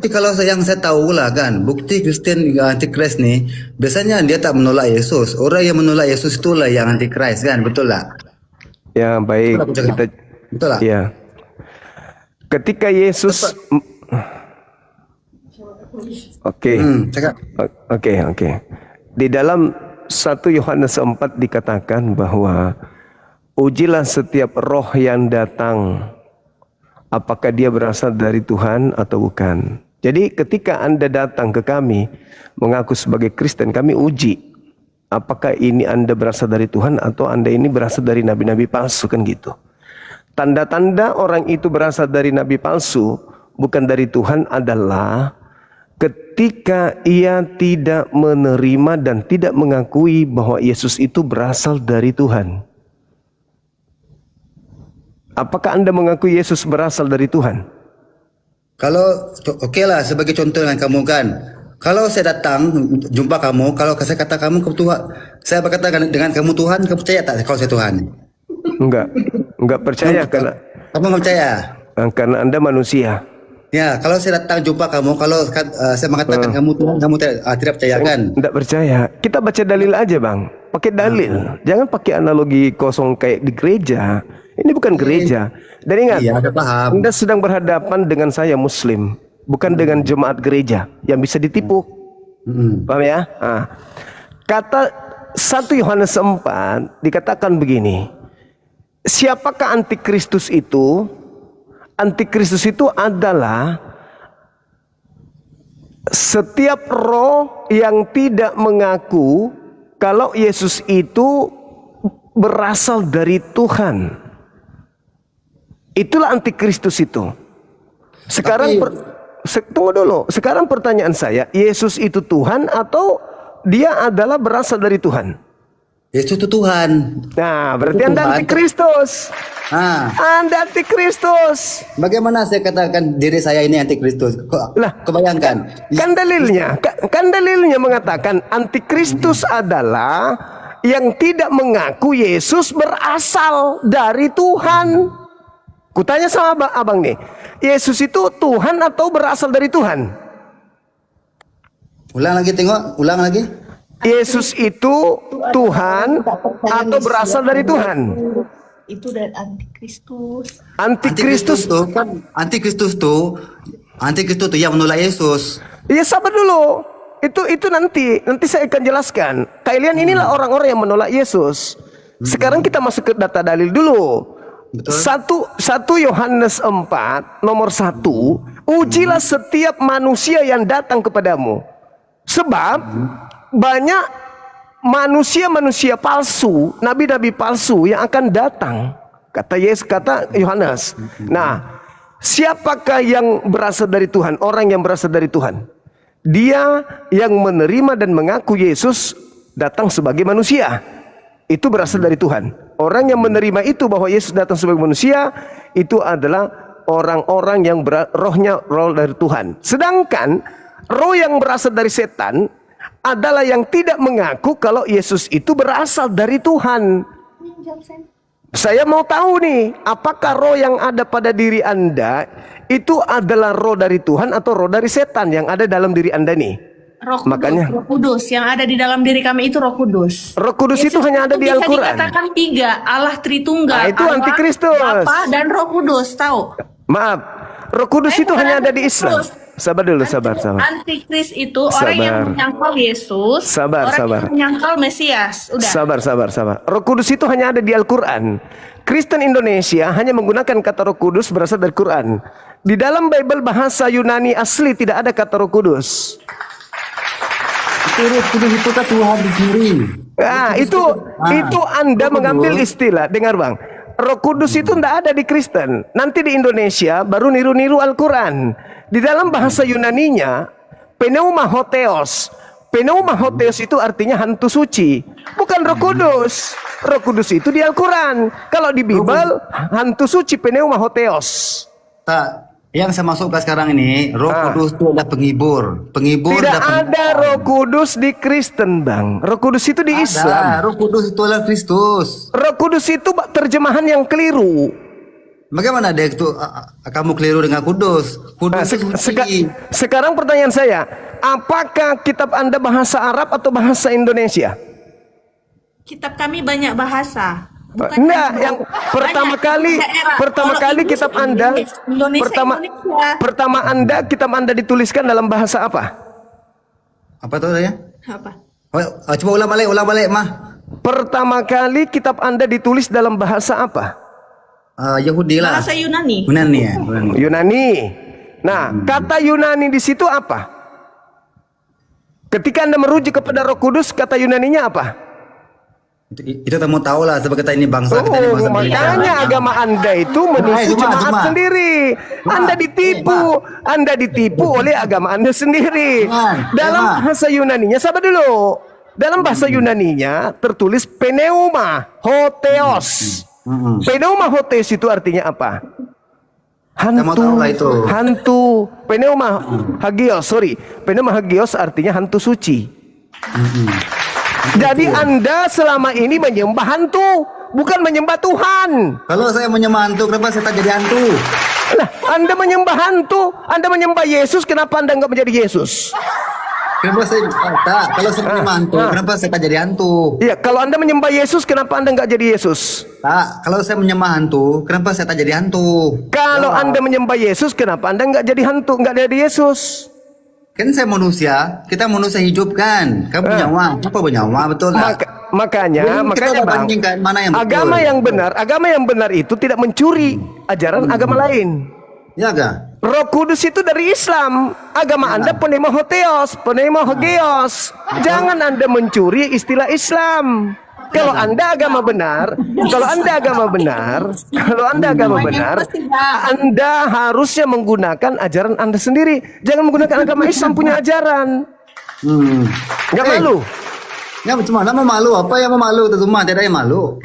kalau yang saya tahu lah kan, bukti Kristen Antichrist nih, biasanya dia tak menolak Yesus. Orang yang menolak Yesus itulah yang Antichrist kan, betul tak? Ya, baik. Betul tak aku cakap? Kita Betul tak? ya. Ketika Yesus Oke. Cakap. Oke. Di dalam 1 Yohanes 4 dikatakan bahwa ujilah setiap roh yang datang, apakah dia berasal dari Tuhan atau bukan. Jadi ketika Anda datang ke kami mengaku sebagai Kristen, kami uji apakah ini Anda berasal dari Tuhan atau Anda ini berasal dari nabi-nabi palsu, kan gitu. Tanda-tanda orang itu berasal dari nabi palsu, bukan dari Tuhan, adalah ketika ia tidak menerima dan tidak mengakui bahwa Yesus itu berasal dari Tuhan. Apakah Anda mengakui Yesus berasal dari Tuhan? Kalau oke lah sebagai contoh dengan kamu kan. Kalau saya datang jumpa kamu, kalau saya kata kamu Tuhan, saya berkata dengan kamu Tuhan, kamu percaya tak kalau saya Tuhan? Enggak percaya Kamu nggak percaya? karena Anda manusia. Ya, kalau saya datang jumpa kamu, kalau saya mengatakan kamu Tuhan, kamu tidak percaya kan? Enggak percaya. Kita baca dalil aja, Bang. Pakai dalil. Jangan pakai analogi kosong kayak di gereja. Ini bukan gereja. Dan ingat, Iya, ada paham. Anda sedang berhadapan dengan saya Muslim, bukan dengan jemaat gereja yang bisa ditipu. Paham ya? Kata 1 Yohanes 4 dikatakan begini. Siapakah antikristus itu? Antikristus itu adalah setiap roh yang tidak mengaku kalau Yesus itu berasal dari Tuhan. Itulah antikristus itu. Sekarang tunggu dulu. Sekarang pertanyaan saya, Yesus itu Tuhan atau dia adalah berasal dari Tuhan? Yesus itu Tuhan. Nah, berarti Itu Anda Tuhan. antikristus. Anda antikristus. Bagaimana saya katakan diri saya ini antikristus? Lah, kebayangkan. Kan dalilnya mengatakan antikristus adalah yang tidak mengaku Yesus berasal dari Tuhan. Kutanya sama abang nih, Yesus itu Tuhan atau berasal dari Tuhan? Ulang lagi tengok, ulang lagi. Yesus itu Tuhan atau berasal dari Tuhan? Itu dari antikristus. Antikristus. Antikristus tuh yang menolak Yesus. Ya sabar dulu. Itu nanti saya akan jelaskan. Kalian inilah orang-orang yang menolak Yesus. Sekarang kita masuk ke data dalil dulu. Betul. 1 Yohanes 4 nomor 1, ujilah setiap manusia yang datang kepadamu. Sebab banyak manusia-manusia palsu, nabi-nabi palsu yang akan datang. Kata Yohanes. Nah, siapakah yang berasal dari Tuhan? Orang yang berasal dari Tuhan. Dia yang menerima dan mengaku Yesus datang sebagai manusia. Itu berasal dari Tuhan. Orang yang menerima itu bahwa Yesus datang sebagai manusia, itu adalah orang-orang yang roh dari Tuhan. Sedangkan roh yang berasal dari setan adalah yang tidak mengaku kalau Yesus itu berasal dari Tuhan. Saya mau tahu nih, apakah roh yang ada pada diri Anda itu adalah roh dari Tuhan atau roh dari setan yang ada dalam diri Anda nih? Roh Kudus, Makanya Roh Kudus yang ada di dalam diri kami itu Roh Kudus. Roh Kudus itu hanya ada di Bisa Al-Quran. dikatakan 3, Allah Tritunggal. Nah, itu Allah, antikristus. Bapa dan Roh Kudus, tahu? Maaf, Roh Kudus itu hanya ada di Islam. Sabar dulu, sabar. Antikris itu orang yang menyangkal Yesus, orang yang menyangkal Mesias. Udah. Sabar. Roh Kudus itu hanya ada di Al-Quran. Kristen Indonesia hanya menggunakan kata Roh Kudus berasal dari Quran. Di dalam Bible bahasa Yunani asli tidak ada kata Roh Kudus. Roh Kudus itu kan Tuhan sendiri. Nah, itu Anda mengambil istilah. Dengar Bang, Roh Kudus itu tidak ada di Kristen. Nanti di Indonesia baru niru-niru Al-Quran. Di dalam bahasa Yunaninya pneumahotheos. Pneumahotheos itu artinya hantu suci, bukan Roh Kudus. Roh Kudus itu di Al-Quran. Kalau di Bible hantu suci pneumahotheos. Tak, yang saya masukkan sekarang ini, Roh Kudus itu adalah penghibur. Tidak ada Roh Kudus di Kristen, Bang. Roh Kudus itu di Islam. Roh Kudus itu adalah Kristus. Roh Kudus itu terjemahan yang keliru. Bagaimana dia itu kamu keliru dengan Kudus? Kudus itu suci. Sekarang pertanyaan saya, apakah kitab Anda bahasa Arab atau bahasa Indonesia? Kitab kami banyak bahasa. Enggak, yang pertama kali kitab Anda pertama kitab Anda dituliskan dalam bahasa apa? Apa tuh ya? Apa? Coba ulang balik, Mah. Pertama kali kitab Anda ditulis dalam bahasa apa? Yahudi lah. Bahasa Yunani. Yunani ya. Yunani. Nah, kata Yunani di situ apa? Ketika Anda merujuk kepada Roh Kudus, kata Yunaninya apa? Itu kamu tahu lah, sebab kita ini bangsa, kita ini bangsa. Makanya agama Anda itu menipu jemaat sendiri. Anda ditipu oleh agama Anda sendiri. Dalam bahasa Yunaninya, sabar dulu. Dalam bahasa Yunaninya tertulis pneumahotheos. Pneumahotheos itu artinya apa? Hantu. Pneumahagios artinya hantu suci. Jadi Anda selama ini menyembah hantu, bukan menyembah Tuhan. Kalau saya menyembah hantu, kenapa saya tak jadi hantu? Nah, Anda menyembah hantu, Anda menyembah Yesus, kenapa Anda enggak menjadi Yesus? Kenapa saya kalau saya menyembah hantu, kenapa saya tak jadi hantu? Iya, kalau Anda menyembah Yesus, kenapa Anda enggak jadi Yesus? Kalau saya menyembah hantu, kenapa saya tak jadi hantu? Kalau Anda menyembah Yesus, kenapa Anda enggak jadi hantu, enggak jadi Yesus? Kan saya manusia, kita manusia hidup kan. Kamu bernyawa, apa bernyawa, betul lah. Makanya Bang, mana yang betul? Agama yang benar itu tidak mencuri ajaran agama lain. Ya kan? Roh Kudus itu dari Islam. Agama Anda pneumahotheos. Jangan Anda mencuri istilah Islam. Kalau Anda agama benar, Anda harusnya menggunakan ajaran Anda sendiri. Jangan menggunakan agama Islam punya ajaran. Enggak malu? Ya cuma nama malu, apa yang malu itu cuma tidak yang malu.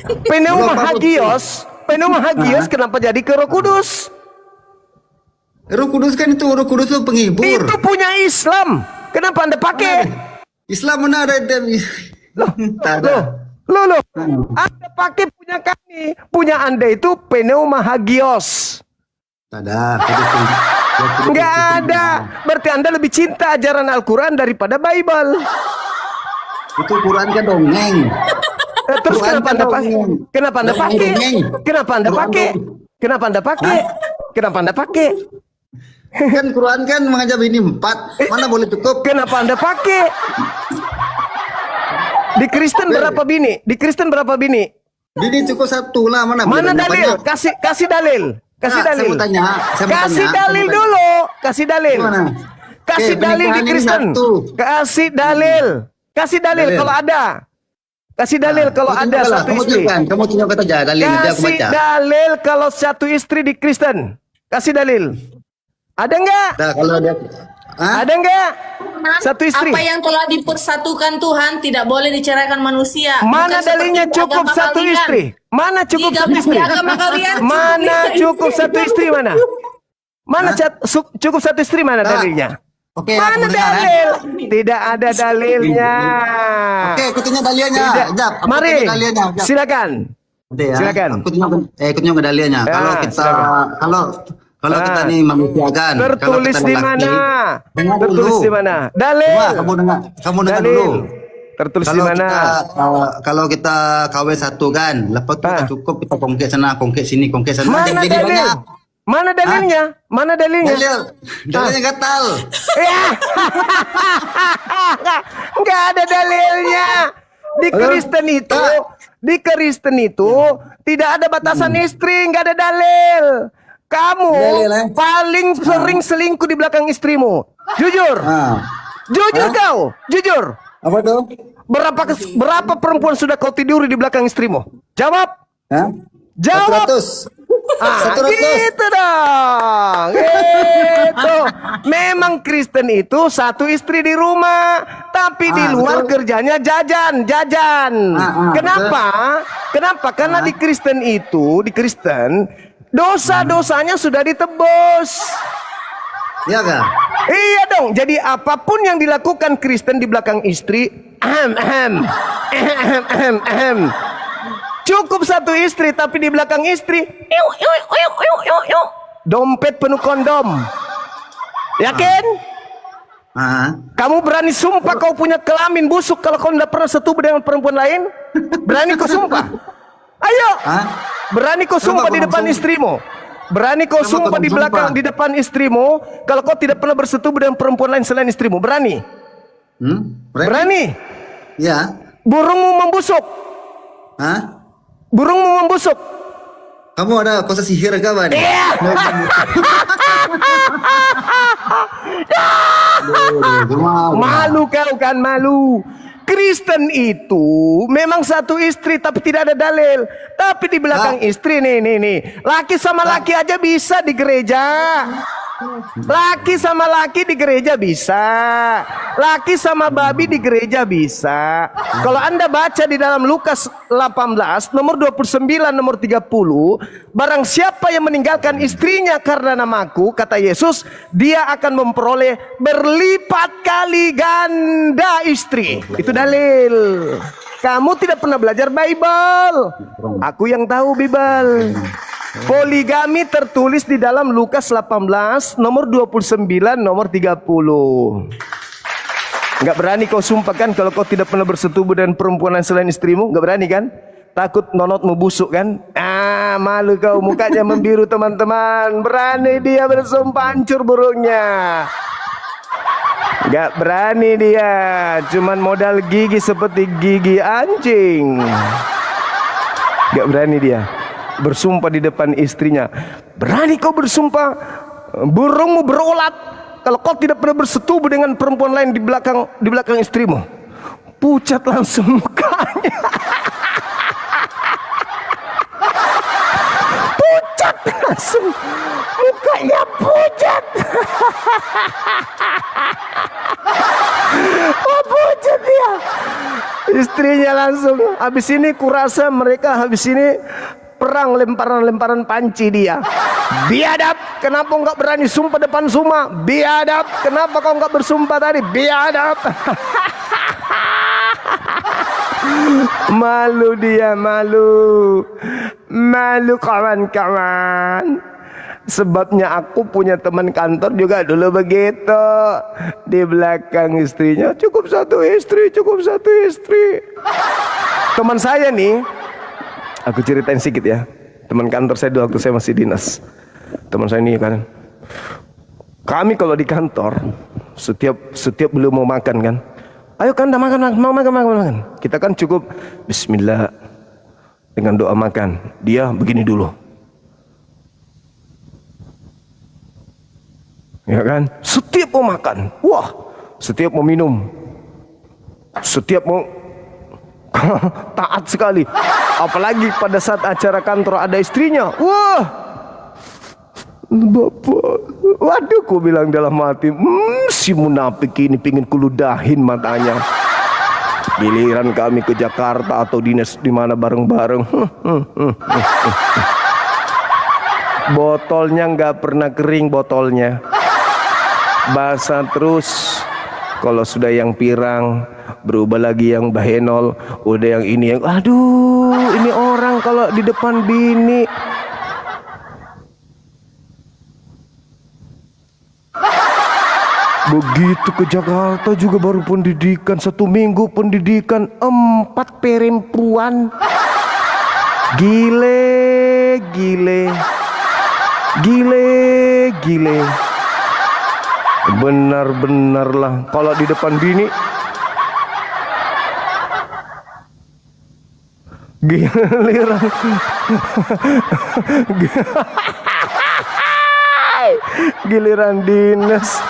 Pneumahagios kenapa jadi ke Roh Kudus? Roh Kudus kan itu penghibur. Itu punya Islam. Kenapa Anda pakai? Islam mana ada Loh. Anda pakai punya kami. Punya Anda itu pneumahagios. Ada. Nggak ada. Berarti Anda lebih cinta ajaran Al-Quran daripada Bible. Itu Quran kan dongeng. Terus Quran kenapa kan Anda pakai? dongeng. Kenapa Anda pakai? Dongeng. Kenapa Anda Quran pakai? dongeng. Kenapa Anda pakai? Kenapa Anda pakai? Kan Quran kan mengajar ini 4. Mana boleh cukup? Kenapa Anda pakai? Di Kristen berapa bini? Di Kristen berapa bini? Ini cukup 1 lah, mana Mana boleh dalil? banyak. Kasih dalil. Kasih Nah, dalil. saya mau tanya. Kasih dalil dulu. Kasih dalil. Gimana? Kasih Oke, dalil di pernikahan ini Kristen. 1. Kasih dalil. Kasih dalil Dalil. kalau ada. Kasih dalil kalau Kamu ada tunjukkan lah, satu kamu istri. tunjukkan. Kamu tunjukkan aja dalil nanti aku Kasih baca. dalil kalau satu istri di Kristen. Kasih dalil. Ada nggak? Nah, kalau dia Ada nggak? Satu istri. Apa yang telah dipersatukan Tuhan tidak boleh diceraikan manusia. Mana Bukan dalilnya seperti cukup agama satu kalian. istri? Mana cukup Di satu istri? agama kalian Mana cukup satu istri mana? Mana cukup satu istri mana dalilnya? Oke, Mana aku dengar, dalil? Tidak ada dalilnya. Oke, aku tanya dalilnya. Tidak. Jap, aku Mari, tanya dalilnya. Jap. silakan. Nanti ya. Silakan. Aku tunjukkan dalilnya. Ya, Kalau kita silakan. kalau kita nih manusia kan, Tertulis kalau di kita mana? dengar Tertulis dulu. di mana? Dalil. Coba kamu dengar Dalil. dulu. Tertulis di Kalau mana? kalau kita kawin 1 kan, lepas itu kita cukup kita kongkek sana, kongkek sini, kongkek sana. Mana Jadi dalil? banyak. Mana dalilnya? Mana dalilnya? Dalilnya gatal. Ya. Nggak ada dalilnya. Di Kristen itu tidak ada batasan istri, nggak ada dalil. Kamu Dalil, paling sering selingkuh di belakang istrimu. Jujur. Jujur kau, jujur. Apa tuh? Berapa perempuan sudah kau tiduri di belakang istrimu? Jawab. Jawab. 100. Ah, 100. gitu dong. Gitu. Memang Kristen itu satu istri di rumah, tapi di luar betul. kerjanya jajan. Kenapa? Kenapa? Karena di Kristen dosa-dosanya sudah ditebus. Iya kan? Iya dong. Jadi apapun yang dilakukan Kristen di belakang istri, cukup satu istri, tapi di belakang istri, dompet penuh kondom. Yakin? Kamu berani sumpah kau punya kelamin busuk kalau kau tidak pernah setubuh dengan perempuan lain? Berani kau sumpah? Ayo. Berani kau sumpah di depan istrimu? Berani kau sumpah di belakang di depan istrimu kalau kau tidak pernah bersetubuh dengan perempuan lain selain istrimu? Berani? Berani? Ya. Burungmu membusuk. Burungmu membusuk. Kamu ada kuasa sihir kawan? Malu kau kan, malu. Kristen itu memang satu istri tapi tidak ada dalil. Tapi di belakang istri nih. Laki sama laki aja bisa di gereja. Laki sama laki di gereja bisa. Laki sama babi di gereja bisa. Kalau Anda baca di dalam Lukas 18 nomor 29 nomor 30, barang siapa yang meninggalkan istrinya karena namaku, kata Yesus, dia akan memperoleh berlipat kali ganda istri. Itu dalil. Kamu tidak pernah belajar Bible. Aku yang tahu Bible. Poligami tertulis di dalam Lukas 18 nomor 29 nomor 30. Enggak berani kau sumpahkan kalau kau tidak pernah bersetubuh dengan perempuan lain selain istrimu? Enggak berani kan? Takut nonotmu busuk kan? Malu kau, mukanya membiru teman-teman. Berani dia bersumpah, hancur burungnya. Enggak berani dia, cuman modal gigi seperti gigi anjing. Enggak berani dia bersumpah di depan istrinya. Berani kau bersumpah, burungmu berulat kalau kau tidak pernah bersetubuh dengan perempuan lain di belakang istrimu. Pucat langsung mukanya. Pucat langsung mukanya, pucat. Pucat dia. Istrinya langsung. Habis ini kurasa mereka habis ini perang lemparan panci dia. Biadab, kenapa enggak berani sumpah depan semua? Biadab, kenapa kau enggak bersumpah tadi? Biadab. Malu dia, malu kawan-kawan. Sebabnya aku punya teman kantor juga dulu begitu. Di belakang istrinya, cukup satu istri. Teman saya nih, aku ceritain sedikit ya. Teman kantor saya dulu waktu saya masih dinas. Teman saya ini kan, kami kalau di kantor setiap belum mau makan kan, ayo kan udah makan. Kita kan cukup Bismillah dengan doa makan. Dia begini dulu, ya kan. Setiap mau makan, wah, setiap mau minum, setiap mau taat sekali. Apalagi pada saat acara kantor ada istrinya, wah, Bapak, waduh, ku bilang dalam hati, si munafik ini pingin kuludahin matanya. Giliran kami ke Jakarta atau dinas di mana bareng-bareng, botolnya nggak pernah kering, botolnya basah terus. Kalau sudah yang pirang, berubah lagi yang bahenol, udah yang ini yang, aduh, ini orang kalau di depan bini. Begitu ke Jakarta juga baru pendidikan 1 minggu, pendidikan 4 perempuan. Gile. Benar-benar lah kalau di depan bini. Giliran dinas,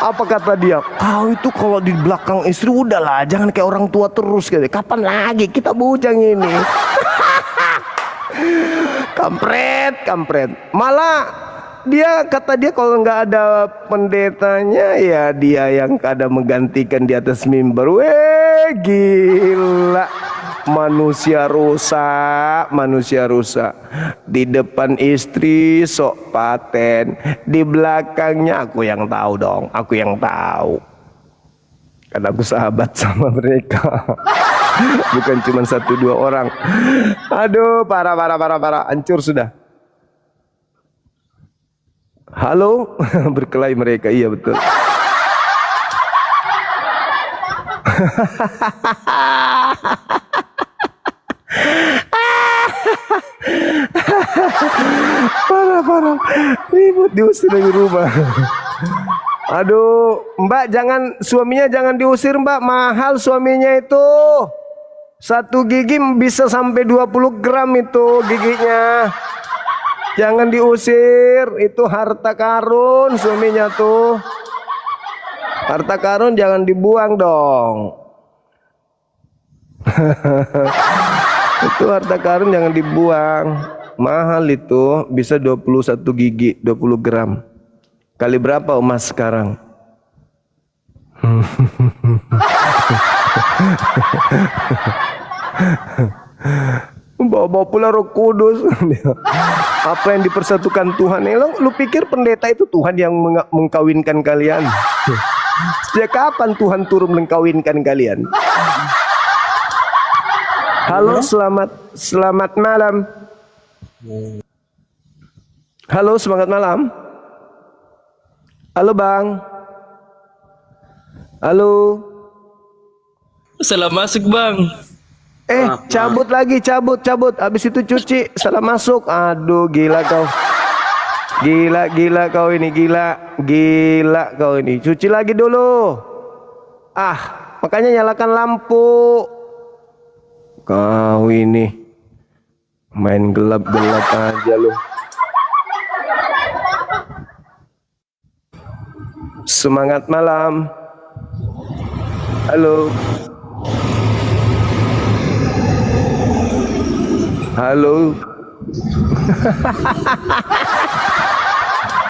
apa kata dia? Kau itu kalau di belakang istri udahlah, jangan kayak orang tua terus gitu. Kapan lagi kita bujang ini? Kampret. Malah dia kata dia kalau nggak ada pendetanya, ya dia yang kadang menggantikan di atas mimbar. Weh, gila. Manusia rusak. Di depan istri sok paten, di belakangnya aku yang tahu dong. Karena aku sahabat sama mereka. Bukan cuma 1-2 orang. Aduh, parah, hancur sudah. Halo, berkelahi mereka, iya betul. Parah, ribut, diusir dari rumah. Aduh, Mbak, suaminya jangan diusir, Mbak, mahal suaminya itu. 1 gigi bisa sampai 20 gram itu giginya. Jangan diusir, itu harta karun suaminya tuh. Harta karun jangan dibuang dong. Itu harta karun jangan dibuang. Mahal itu, bisa 21 gigi, 20 gram. Kali berapa emas sekarang? Bawa pula Roh Kudus. Apa yang dipersatukan Tuhan? Lu pikir pendeta itu Tuhan yang mengkawinkan kalian? Sejak kapan Tuhan turun mengkawinkan kalian? Halo, selamat malam. Halo, selamat malam. Halo, Bang. Halo. Salah masuk, Bang. Cabut lagi, cabut. Habis itu cuci, salah masuk. Aduh, gila kau. Gila kau ini, gila kau ini. Cuci lagi dulu. Makanya nyalakan lampu. Kau ini main gelap-gelap aja lu. Semangat malam. Halo. Halo.